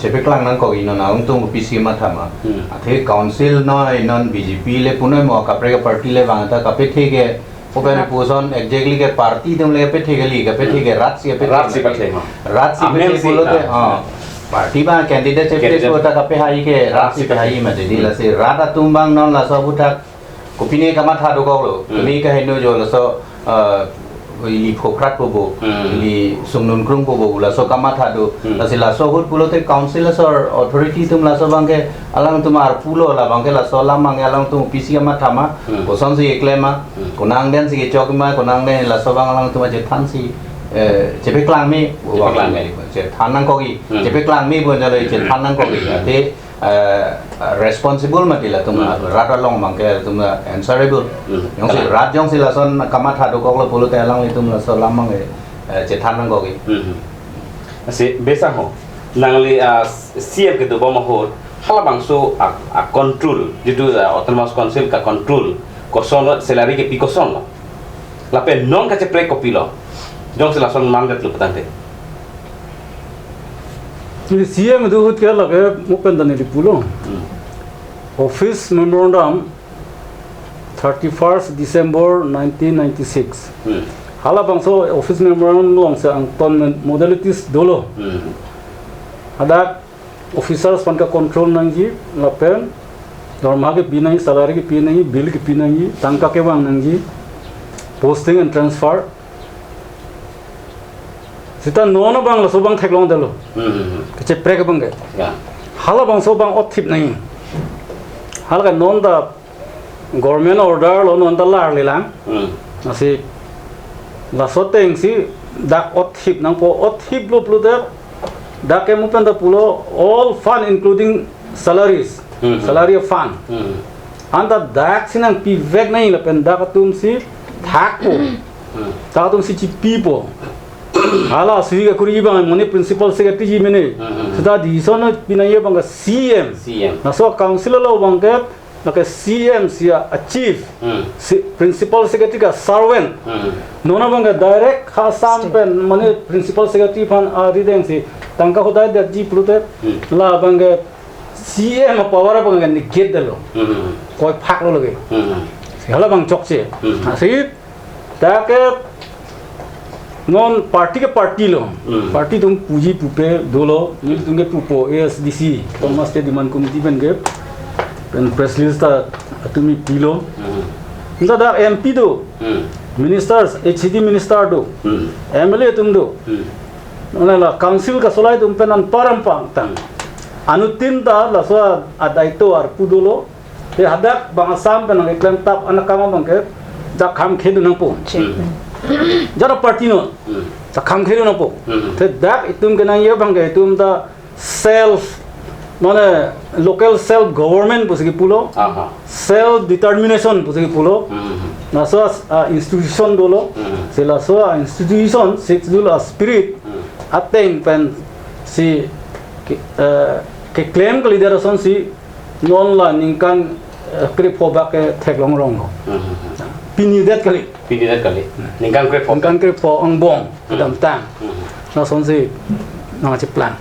chepeklang nang ko ino na ungtung PC mathama athe council no non BJP le punoi mo kapre party le bangata kape thege open position exactly के पार्टी तुम ले पे ठेगली के पे ठेगे रात से पे बोलोते हां पार्टी बा कैंडिडेट से पे होता का पे हाई के रात से पे हाई में दे ला से रात तुम बांग नन ला सब उठा कोपिने का माथा दो गलो तुम्ही का हेनो जो ला सो ili phokrat bobo ili sumnun krung bobo la so kama thadu la sila so hut pulo te council or authority tum la so bangke alang tumar pulo la bangke la so la mang alang tum pc ma thama ko son si eklema konang den si chok ma konang den la so bang alang tum je than si chepe klang mi je thanang ko gi chepe klang mi bo jale je thanang ko gi te responsible matila tum rata long mangke tum answerable yong si rat yong si la son kama thadu ko lo pulo te alang tum la so lamang je thanang ko gi si besa ho nangli CM ke tu bom ho hala bangso a control jitu autonomous council ka control koson salary ke pi koson la pe non ka che pre kopilo jong sila son mandat lu patante ini CM itu hut kaya lagi mupen dan ini pulo office memorandum 31st December 1996 hala bangso office memorandum long se angton modalities dolo ada officers pan ka control nangji lapen norma ke pinai salary ke pinai bill ke pinai tangka ke bang nangji posting and transfer sita nono bang la sobang theklong dalo ke prek bang hala bang sobang othip nai hala ka non da government order lo non da lar lilang nasi la soteng si dak othip nang po othip lo pluder dak ke mupen da pulo all fund including salaries salary of fund anda dak sinang pi vek nai la pen dak tum si thak po dak tum si chi pi po hala sui kuri bang mone principal secretary ji mene sudah di sono pinaya bang CM na so council lo bang ke na ke CM sia achieve principal secretary ka servant nona bang direct khasam pen mone principal secretary fan rideng si tangka hodai da ji plute la bang CM power bang ni get dalo koi phak lo lage hala bang chokche si ta ke non party ke party lo party tum puji pupe dolo ni tunge pupo ASDC Thomas State Demand Committee ben ge pen press release ta tumi pilo inda da MP do ministers HCD minister do MLA tum do nona la council ka solai tum penan param pang tang anutin ta la so adaito ar pudolo te hadak bang asam pen eklam tap anakama bang ke da kham khedu nang po jara party no ta kham khelu na po te dak itum ke nang ye bang ke itum da self mane local self government posigi pulo self determination posigi pulo na so institution dolo se la so institution six dolo spirit ateng pen si ke claim ke lideration si non la ningkan krip hoba ke theklong rong pinidet kali ningkan krip po ang bong dam tang na son si na chi plan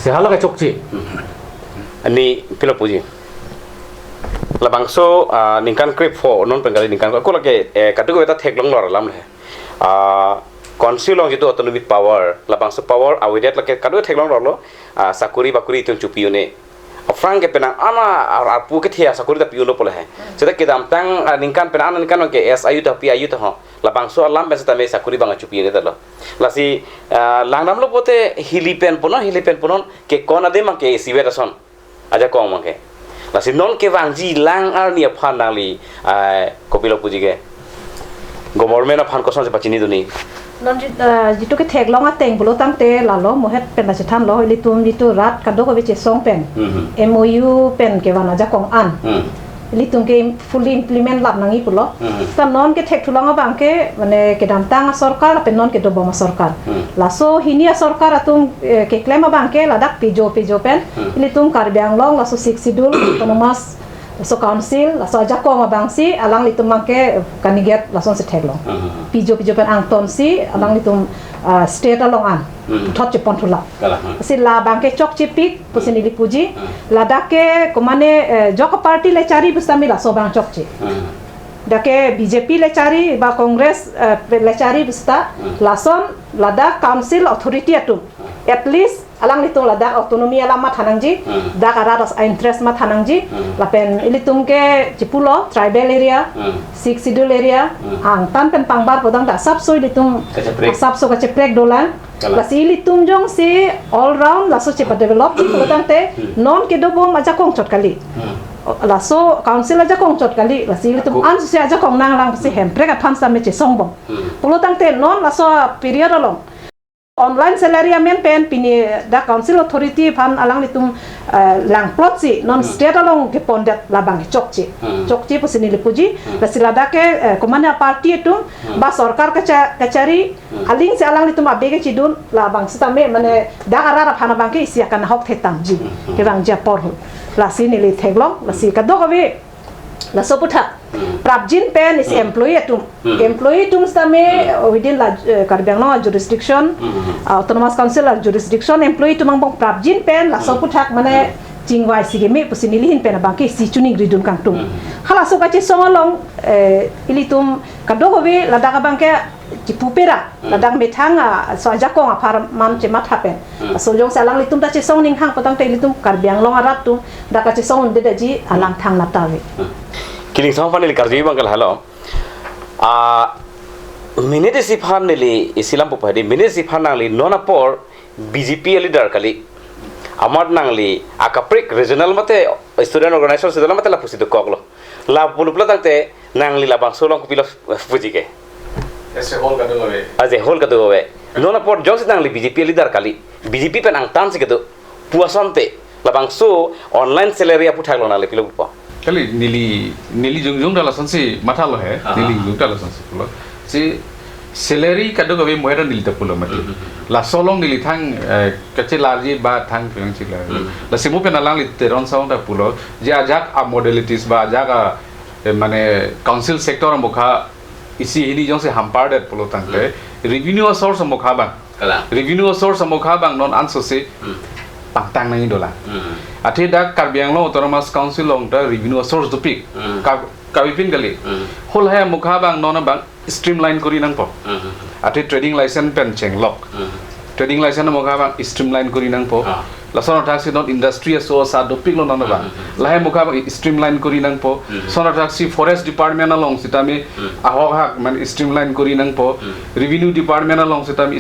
si hala ka chokchi ani pilo puji la bangso ningkan krip po non pengali ningkan ko lage katu ko ta theklong lor lam le council long jitu autonomic power la bangso power awidet lage kadu theklong lor lo sakuri bakuri tun chupiune Frank ke penang ana arpu ke thia sakuri ta piuno pole hai seda ke dam tang ningkan penang ningkan ke s ayu ta pi ayu ta ho la bangso alam ben ta me sakuri bang chupi ne ta lo la si langnam lo pote hilipen ponon ke kona de mang ke sibe son aja ko mang ke la si non ke wang ji lang ar ni phan dang li kopilo puji ke government of phan ko son se pachini duni non jitu ke thek long ateng bulo tang te la lo mo het pen la chan lo li tum jitu rat ka do ko che song pen MOU pen ke wana ja kong an li tum ke fully implement lap nangi pulo ta non ke thek thulong abang ke mane ke dam tang sarkar pen non ke do boma sarkar la so hinia sarkar atum ke claim abang ke la dak pijo pen li tum kar byang long la so sik sidul autonomous so council la so aja ko abang si alang litum mangke kaniget la son se theklo pijo pen ang ton si alang litum state along an thot che pon thula si la bangke chok chipik pusini li puji la dake komane jok party le chari busami la so bang chok che dake BJP le chari ba congress le chari busta la son la da council authority atum at least alang litung la dak autonomi alam mat hanangji dak araras interest mat hanangji la pen ilitung ke cipulo tribal area six schedule area ang tan pen pangbar podang dak sap so ilitung sap so ka ceprek dolan la si ilitung jong si all round la so cepat develop podang te non ke do bom aja kong chot kali la so council aja kong chot kali la si ilitung an so aja kong nang lang si hem prek phan sa me che song bom podang te non la so period along online salary amen pen pini da council authority phan alang litum lang plot si non state along ke pondat labang chokchi pusini lipuji la silada ke komanda party tu ba sarkar kachari aling se alang litum abege chidun labang sitame mane da arara phana bang ke isia kan hok thetam ji ke bang ja por la sini li theglong la si ka dogawe la soputhak Prabjin pen is employee tum stame within la Karbiang jurisdiction autonomous council jurisdiction employee tum bang prabjin pen la soputhak mane chingwai sigeme pusinilihin pen bangke si chuning ridun kang tum hala so kache songolong ilitum kadohowe la daga bangke cipupera la dang methanga so aja ko apar man che mat hapen so jong salang litum ta che song ning hang patang te litum Karbiang long arap tu da ka che song de ji alang thang na tawe kiling sama panel karji bangkal halo minute si phan nili isilam po padi minute si phan nangli nona por BJP leader kali amar nangli akaprik regional mate student organization sedala mate la pusi do koklo la pulupla tangte nangli la bang solong kupilo puji ke ese hol ka do we aje hol ka do we nona por jong nangli BJP leader kali BJP pen ang tan sike do puasante la bang so online salary Aphuthak lo nangli pilo po kali nili jungjung dala sansi mata lo hai nili jungjung dala sansi pulo si salary kado gawe moera nili ta pulo mati la solong nili thang kache larji ba thang pyang chila la simu pe nalang li teron saung ta pulo je ajak a modalities ba ajak mane council sector mokha isi hili jong se hampar det pulo tangte revenue source mokha bang revenue source mokha bang non anso se pangtang nang dola ate da Karbiang lo autonomous council long da revenue source do pik kabipin gali hol ha mukha bang nona bang streamline kori nang po ate trading license pen cheng lock trading license mukha bang streamline kori nang po la sona taxi not industry so sa do pik lo nona bang la ha mukha bang streamline kori nang po sona taxi forest department along sitame ahok hak man streamline kori nang po revenue department along sitame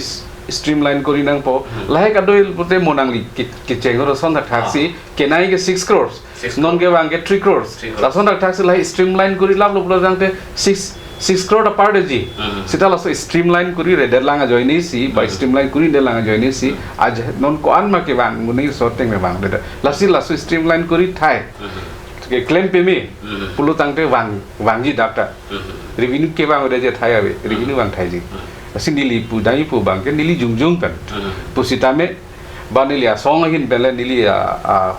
streamline kori nang po lahe ka doil pote monangli ke chengor son tak taxi ke nai ke 6 crores non ke wang ke 3 crores la son tak taxi lahe streamline kori lab lo jang te 6 crore apart ji sita la so streamline kori re delanga joini si by streamline kori delanga joini si aj non ko an ma ke wang munai so teng me wang de la so streamline kori thai ke claim pe me pulu tang te wang ji doctor revenue ke wang de je thai ave revenue wang thai ji nili pu dai pu bang ke nili jungjung kan pusitame banili a song hin bele nili a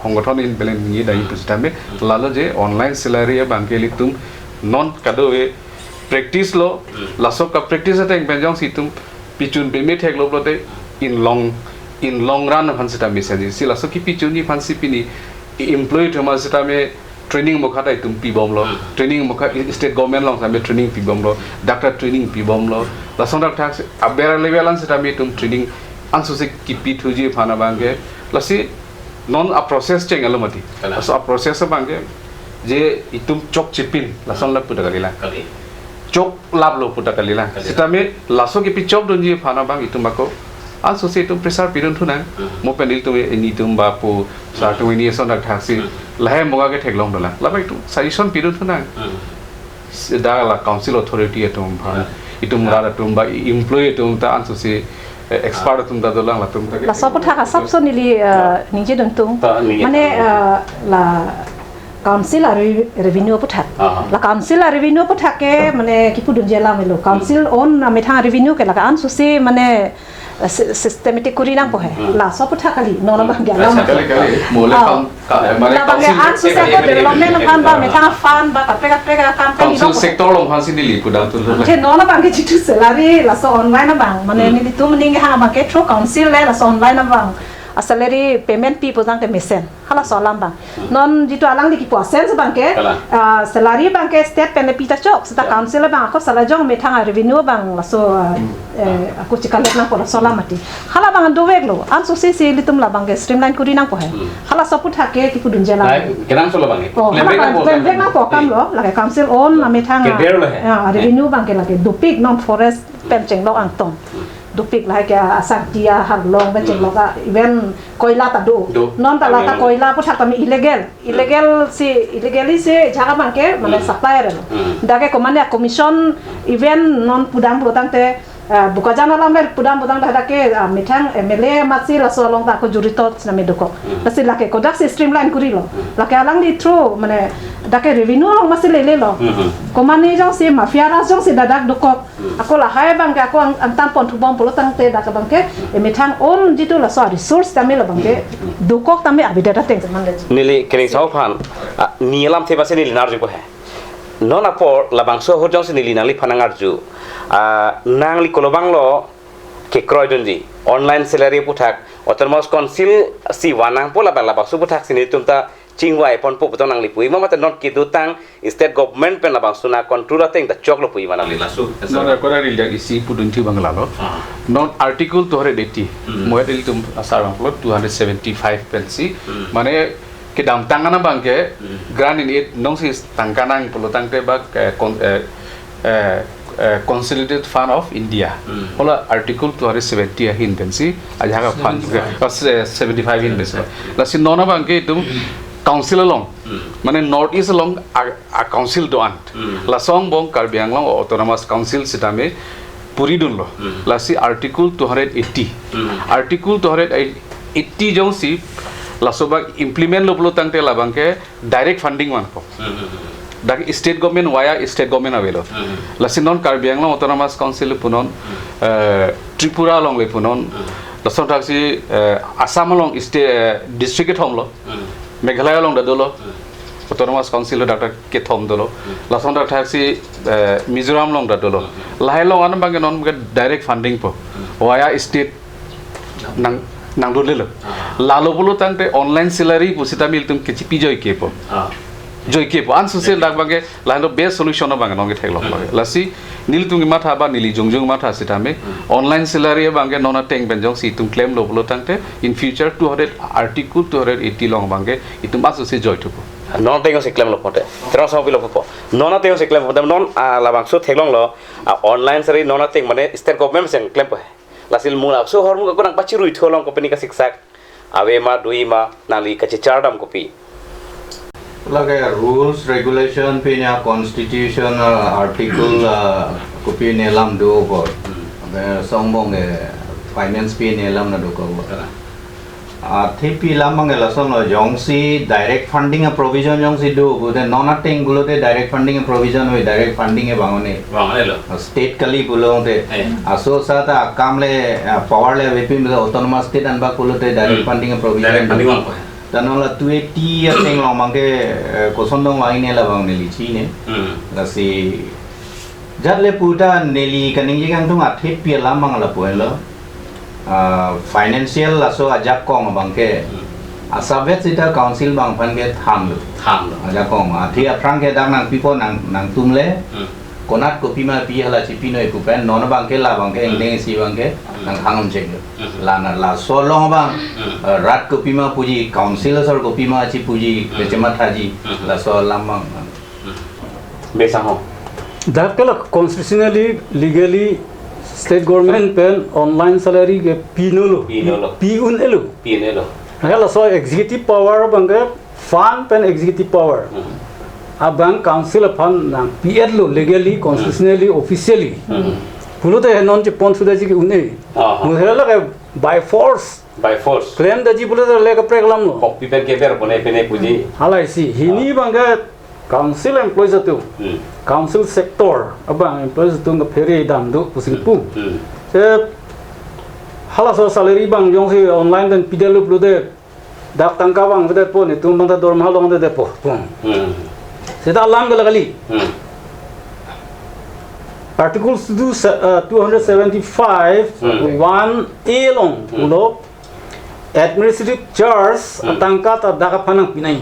hongothon hin bele ni dai pusitame lalo je online salary bang ke litum non kadowe practice lo lasok ka practice ateng benjong situm pichun pe me thek lo blote in long run han sitame si lasok ki pichun ni fan sipini employee thoma sitame training mokha dai tum pi bom lo training mokha state government long same training pi bom lo doctor training pi bom lo la son doctor abera levelan seta me tum training ansu se ki pi thuji phana bange la si non a process cheng alomati so a process bangke je itum chok chipin lason la puta kalila chok lab lo puta kalila sitame laso ke pi chok don je phana bang itum bako also se itum pressure pirun thuna mo penil tu ni tum ba pu sa tu ni son dak thasi lahe moga ke theklong dola la bai tu suggestion pirun thuna da la council authority itum bha itum ra tum ba employee itum ta anso se expert tum da dolang la tum la so puthak a sab so nili nije dong tung mane la council revenue puthak la council revenue puthak ke mane ki pudun jela melo council on me tha revenue ke la an su se mane systematic kuri nang po hai la so puthak kali no na bang gala kali mole kam la bang an su se ko development kan ba me tha fan ba ka pega kam kan council sector long han sin dili pudang tu je no na bang ke chitu salary la so online na bang mane ni tu mning ha bang ke through council le la so online na bang a salary payment people tang ke mesen hala so lam bang non jitu alang di ki percent bang ke salary bang ke state benefit ta chok sta council bang ko sala jong me thang revenue bang la so aku cikalet nang ko so lam mati hala bang do wek lo an so se litum la bang ke streamline kuri nang ko hai hala so put hake ki pudun jela kenang so la bang lembek nang ko kam lo la ke council on me thang revenue bang ke la ke dupik non forest pen cheng lo ang tong dupik lah ke asang dia har long ben cheng loga even koila ta do non ta la ta koila pu thak mi illegal illegally se jaga bang ke mane supplier da ke komane commission even non pudang plotang te buka jana lamber pudang da ke mithang MLA matsi la so long ta ko jurito na me doko pasi la ke kodak se streamline kuri lo la ke alang di through mane da ke revenue long masi le lo komane jong se mafia ra jong se dadak doko ako la hai bang ke ako ang tampon thu bom polotang te da ka bang ke mithang on jitu la so resource ta me lo bang ke dukok ta me abida da teng man le nili kering sau phan ni alam the ba se nili nar ju ko hai non apor la bang so ho jong se nili nali phanangar ju nang li kolobang lo ke kroy donji online salary puthak autonomous council si wanang pola bala ba su puthak sini tumta chingwai pon po potong nang li pui mama ta not ki dutang state government pen la bang suna control teng da chok lo pui mana li lasu non ko ri lia isi pudun thi bangla lo non article 280 model tum asar bang lo 275 pensi mane ke dam tangana bang ke gran in it nong si tangkanang polotang te ba Consolidated Fund of India. Hola article 270 hin pensi aja ka fund 75 hin pensi. Lasi nona bangke itu council along. Mane north east along a council do ant. La song bong Karbi Anglong autonomous council sitame puri dun lo. Lasi article 280. Article 280 jong si lasobak implement lo tang te la bangke direct funding man po. dak state government waya state government avelo lasi non Karbi Anglong autonomous council punon Tripura long le punon lason taksi Assam long state district thom lo Meghalaya long da dolo autonomous council lo dr ke thom dolo lason taksi Mizoram long da dolo lahai long an bang non direct funding po waya state nang do le lalo bolo tangte online salary pusita mil tum ke chipi joy ke po joy ke an social dak bange lano best solution no bange nonge theklo lasi nil tungi matha ba nili jongjong matha sitame online salary bange nona teng benjong si tum claim lo bolo tangte in future 200 article 280 long bange itum asu se joy tupo non tengo se claim lo pote tero so bilo po nona tengo se claim pote non la bang so theklong lo online salary nona teng mane state government sen claim po lasil mula so hormu ko nang pachirui tholong company ka siksak ave ma dui ma nali ka chardam kopi like rules regulation pinya constitution article kopi nelam do bo songbong finance pi nelam na do ko thipi lamang la song lo jongsi direct funding provision jongsi do go the non ating gulo te direct funding provision we direct funding e bangone lo state kali gulo te aso sa ta kamle power le wepi autonomous state an ba gulo te direct funding provision tanola 280 ateng long mangke kosondong lain la bang neli chi ne la si jatle puta neli kaning jang tung athip pi lamang la poelo financial la so ajak kong bangke asabet sita council bang pan ke tham lo ajak kong athi aprang ke dang nang pipo nang tumle konat kopi ma pi hala chi pi noi pu pen non bang ke la bang ke eng deng si bang ke nang hangam cheng la na la so long bang rat kopi ma puji council sar kopi ma chi puji bechema thaji la so lam bang besa ho That constitutionally, legally, state government pen online salary ke pinulu, piun elu. Kalau so executive power bangga fund pen executive power. Abang council fund nang PL lu legally, constitutionally, officially. Puluh tu non je pon sudah je unai. Mula ke by force. Claim dah je puluh tu lega preglam lu. Kopi pen keber pone pene puji. Halai si, ini bangga council employees itu. Council sector, abang employees itu nggak peri dam tu pusing pu. Saya halas salary bang yang si online dan PDL lu deh, dak tangka bang deh pun itu bang dorm halong deh pun. Saya alam kali. Article 275 1A long ulo administrative charge tangka tak dak panang pinai.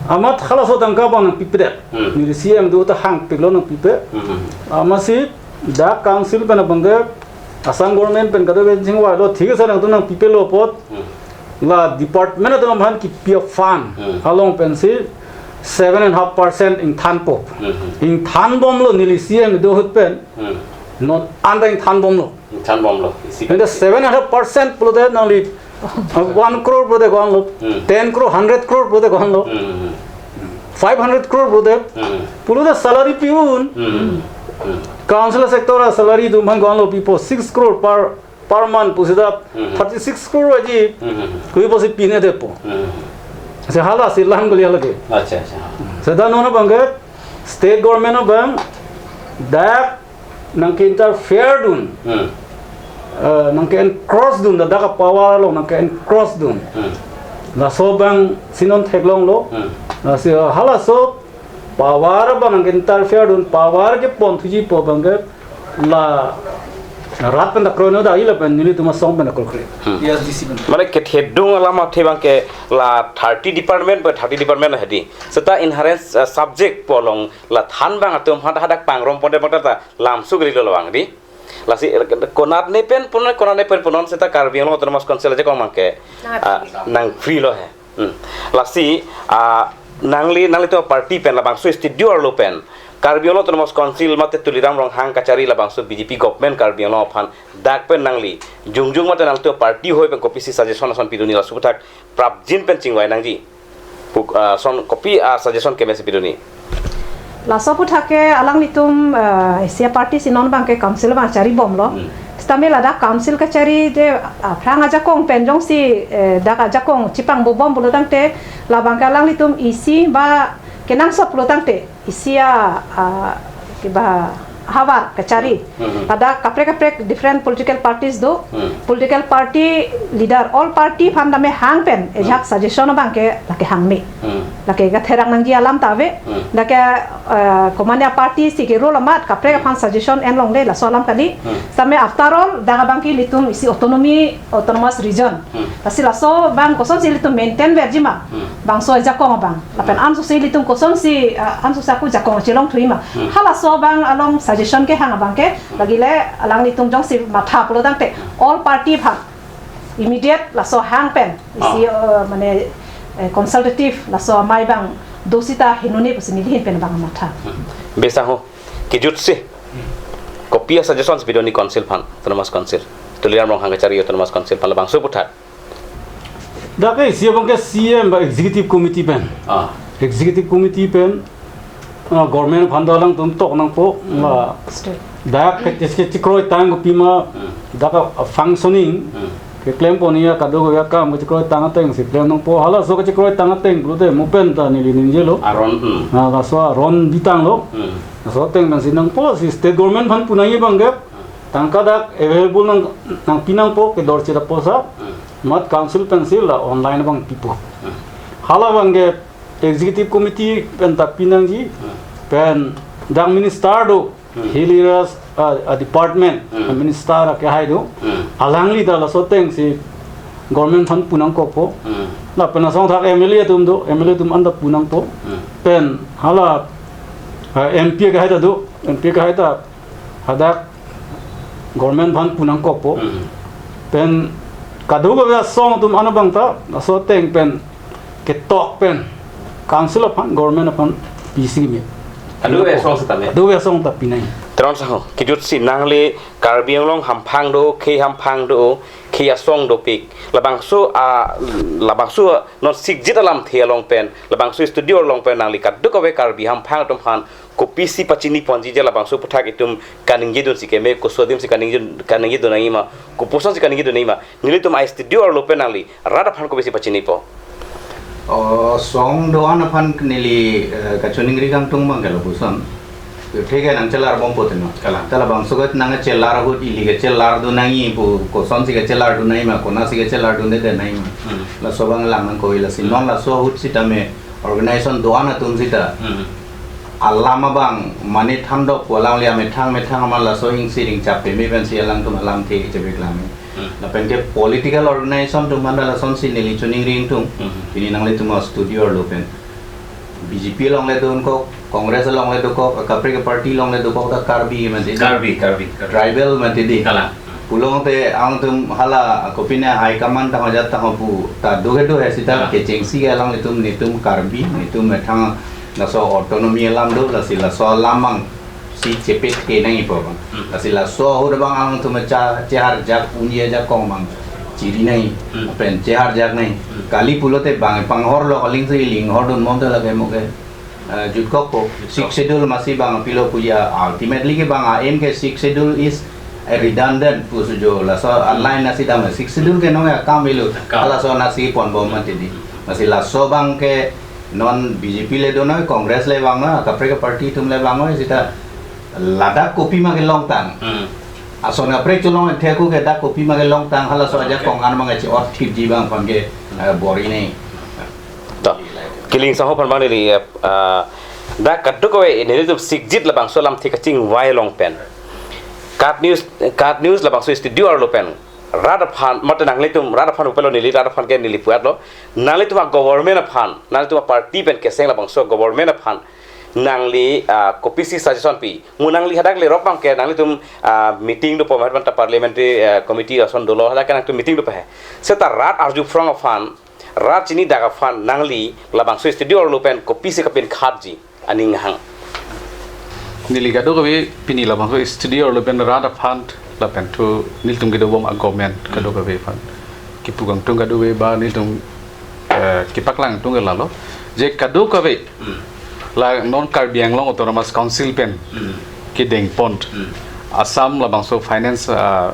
Amat kalau so tangka bang pipe, ni CM tu tu hang pilo nang pipe. Amasih dak council pen bangga asam government pen kado ben jingwa lo ठीक है सर नang tu nang pipe lo pot la department tu nang ki pia fund along pen si 7.5% in than pop. In than bom lo ni CM do hut pen not anda in than bom lo. Than bom lo. And the 7.5% pulo de nang li 1 crore pulo de gone lo, 10 crore, 100 crore pulo de gone lo. 500 crore pulo de salary piun council sector salary tu man gone people 6 crore per month pusida 36 crore aji koi posi pine de po se hala silang goli halage Acha. seda nona bangga state government no bang da nang interfere dun nang cross dun da ka power lo nang cross dun la so bang sinon theglong lo si hala so power bang interfere dun power ke pon thuji po bang la rat pen da krono da ila pen nili tuma song pen da kolkre yes dc pen Mane ke thedung alama thebang ke la 30 department but 30 department hadi seta inherent subject polong la than bang atum hadak pangrom ponde ta lamsu gri lo bang di lasi konat ne pen ponon seta karbiang lo termas konsel je kong mangke nang free lo he lasi nangli to party pen la bang so studio lo pen karbiang lo termas konsil mate tuliram rong hang kacari la bang so BJP government karbiang lo phan dak pen nangli jungjung mate nang to party hoi pen kopi si suggestion son piduni la Aphuthak prapjin pen chingwai nangji son kopi suggestion kemesi piduni Laso Aphuthak ke alang nitum Asia party sinon bang ke council bang cari bom lo. Stamel ada council ke cari de prang aja kong penjong si dak aja kong cipang bom bulu tang te la bang ke alang nitum isi ba kenang sop bulu tang te isi ke ba hawar ke cari. Ada kaprek different political parties do political party leader all party pandame hang pen ejak suggestion bang ke lake hang me. Lake ga therang nang ji alam tawe lake komanya party si ke role amat kapre ka fan suggestion en long de la solam kali same after all daga bangki litum isi autonomous region tasi la so bang koson si litum maintain verjima bang so jakong bang lapen an so si litum koson si an so saku jakong chilong thuima hala so bang along suggestion ke hang bang ke lagi le alang litum jong si matha pulo dang te all party phang immediate la so hang pen isi mane consultative la so mai bang dosita hinuni pusini hin pen bang matha besa ho kijut se kopi suggestions bidoni council fan autonomous council tuliram rong hang kacari autonomous council fan la bang so Aphuthak da ke sia bang ke CM ba executive committee pen executive committee pen government phando lang tum tok nang po la da ke tiske tikroi tang pima da ka functioning ke claim ponia kado ga kam ke tikroi tang teng si claim nang po hala so ke tikroi tang teng blude mupen ta ni ninjelo aron ga so ron bitang lo so teng nang sinang po si state government phan punai bang ge tangka da available nang pinang po ke dor chira po sa mat council pencil la online bang pipo hala bang ge executive committee pen ta pinang ji pen dang minister do hiliras department minister ke hai do alangli da la so teng si government phan punang ko po la pen song thak MLA tum anda punang po pen hala MP ka hai du MP ka hai ta hadak government ban punang ko po pen kadu ba song tum anabang ta so teng pen ke tok pen council of government of PC me adu e song sa me adu e song ta pinai tron sa ki jut si nang le Karbi Anglong hampang do ke hampang do ke ya song do pik labang su non Sikjit Alamthe long pen labang su studio long pen nang li kat du ko we Karbi hampang tum han ko PC pachini ponji je labang su puthak itum kaningi dun sikeme ko sodim si kaningi dun nai ma ko poson si kaningi dun nai ma nili tum ai studio lo pen nang li rada phan ko besi pachini po song doan aphan nili kachuning ri gang tung mang galo busan ठीक है नंग चलार बम पोते न कला तला बम सुगत नंग चलार हो इली के चलार दो नंगी पु को सन सी के चलार दो नहीं मा कोना सी के चलार दो दे नहीं ला सोबंग लांग को इला सिनोन ला सो हुत सिता में ऑर्गेनाइजेशन दोआना तुम सिता अल्लामा बांग माने थांदो पोलांग लिया में थांग ला सो हिंग सिरिंग चापे में बन सी अलांग तुम अलाम थे के चबे लामे ला पेन के पॉलिटिकल ऑर्गेनाइजेशन तुम मंदा ला सन सी नेली चुनिंग रिंग तुम तिनी नंगले तुम स्टूडियो लोपेन बीजेपी लोंग ले दो उनको कांग्रेस लोंग ले दो को कपरे के पार्टी लोंग ले दो को कार्बी में दे कार्बी ट्राइबल में दे कला पुलों ते आंग तुम हाला कोपिना हाई कमान ता जाता हो पु ता दोगे दो है सिता के चेंगसी के लोंग ले तुम कार्बी नि तुम में थांग लसो ऑटोनॉमी लाम दो लसी लसो लामंग सी चेपेट के नहीं पोबं लसी लसो हो दबंग आंग तुम चार जाक उनिए जा कोमंग चिरी नहीं पेन चार जाक नहीं काली पुलोते बांग पंगहर लो लिंग से लिंग हर दुन मोंते लगे मोके जुटको को 6 schedule masih bang pilo puya ultimately ke bang aim ke 6 schedule is redundant pusu jo la so online nasi dam 6 schedule ke no ya kam milu ala so nasi pon bom mati di masih la so bang ke non BJP le do no congress le bang na kapre ke party tum le bang no sita lada copy ma ke long tang asona prek cholong the ko ke da copy ma ke long tang hala so aja kongan ma ke or thip ji bang pon ke bori nei to kiling sa ho pan bang ni da kaddu ko e ne dum Sikjit labang so lam thik ching wai long pen card news labang so studio lo pen rada phan mat nang le tum rada phan upelo ni rada phan ke ni li puat lo nang le tuma government phan nang le tuma party pen ke seng labang so government phan nang li kopisi suggestion pi munang li hadak le rok bang ke nang li tum meeting do pomat ban ta parliamentary committee ason dolo hadak nang tu meeting do pe seta rat arju from fan rat chini daga fan nang li labang so studio lo pen kopisi ka pen khatji aning hang nili gado ko pini labang so studio lo pen rada fund la pen tu nil tum gedo bom government gado ko fund ki pugang tung gado ba nil tum ki paklang tung la lo je gado ko la non Karbi Anglong autonomous council pen ki deng pont Assam labang so finance a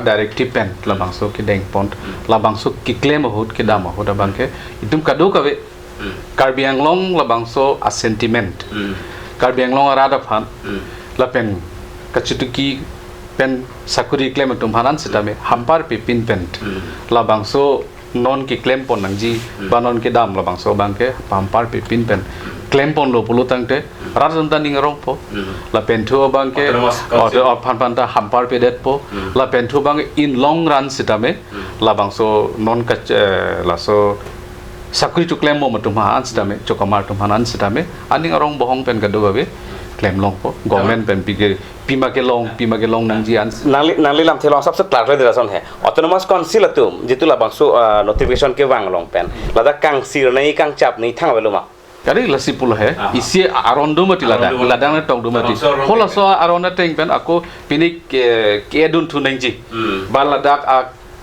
directive pen labang so ki deng pont labang so ki claim hot ki dam hot bang ke itum kado ka Karbi Anglong labang so a sentiment Karbi Anglong arada phan la pen kachutuki pen sakuri claim tum hanan sitame hampar pe pin pen labang so non ki claim pon nangji banon ki dam labang so bang ke hampar pe pin pen claim pon lo pulu tangte razan taning rong po la pen thu bang ke or phan ta hampar pe det po la pen thu bang in long run sitame labang so non ka la so sakuri tu claim mo matum han sitame chokamar tum hanan sitame aning rong bohong pen gado babe claim long po government pen pima ke long nangji an nangli lam thelong sab se clark le rason hai autonomous council atum jitu labang so notification ke wang long pen lada kang sir nei kang chap nei thang beluma kari lasi pul hai isi aron do mati ladang na tong do mati hola so aron na teng pen ako pinik ke dun thu nangji baladak a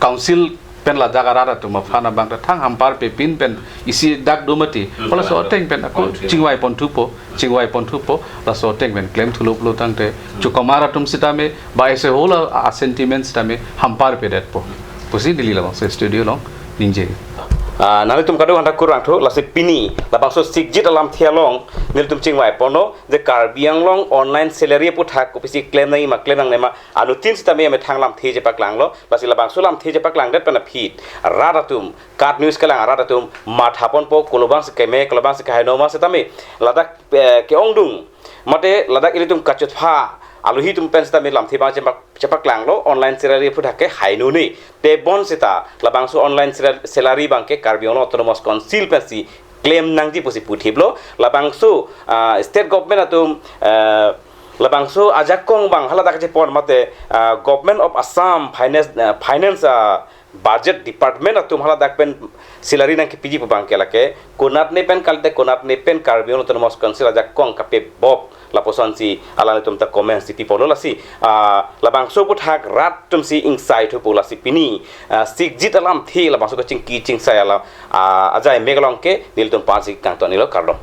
council pen ladak arara tu ma phana bang ta thang hampar pe pin pen isi dak do mati hola so teng pen ako chingwai pon thu po la so teng pen claim thu lo tang te chukamara tum sitame ba ese hola a sentiments tame hampar pe det po pusi dili la so studio long ninje nali tum kadu handa kurang thu lasi pini labang so Sikjit Alamthe long nil tum chingwai pono je Karbi Anglong online salary puthak kopisi claim nai ma claim nang ne ma anu tin sitame me thang lam the je paklang lo lasi labang so lam the je paklang det pana phit radatum card news kalang radatum mathapon po kolobang se keme kolobang se kai no ma sitame ladak ke ongdung mate ladak ilitum kachut pha aluhi tum pen sita me lam the ba cepak lang lo online salary puthak ke hainu ni te bon sita labang so online salary bang ke Karbi Anglong autonomous council pensi claim nang ji posi puthiblo labangsu state government atum labangsu ajakong bang hala dakache pon mate government of Assam finance budget department atum hala dakpen silari nang ki piji bang kelake konat ne pen kalte konat ne pen karbion to mos consider ajakong kape bob laposansi alane tum ta comment si people lasi labangsu puthak rat tum si inside hu polasi pini Sikjit Alamthe labangsu ko ching ki ching sai ala ajai megalong ke nil tum pansi kang to nilo kardom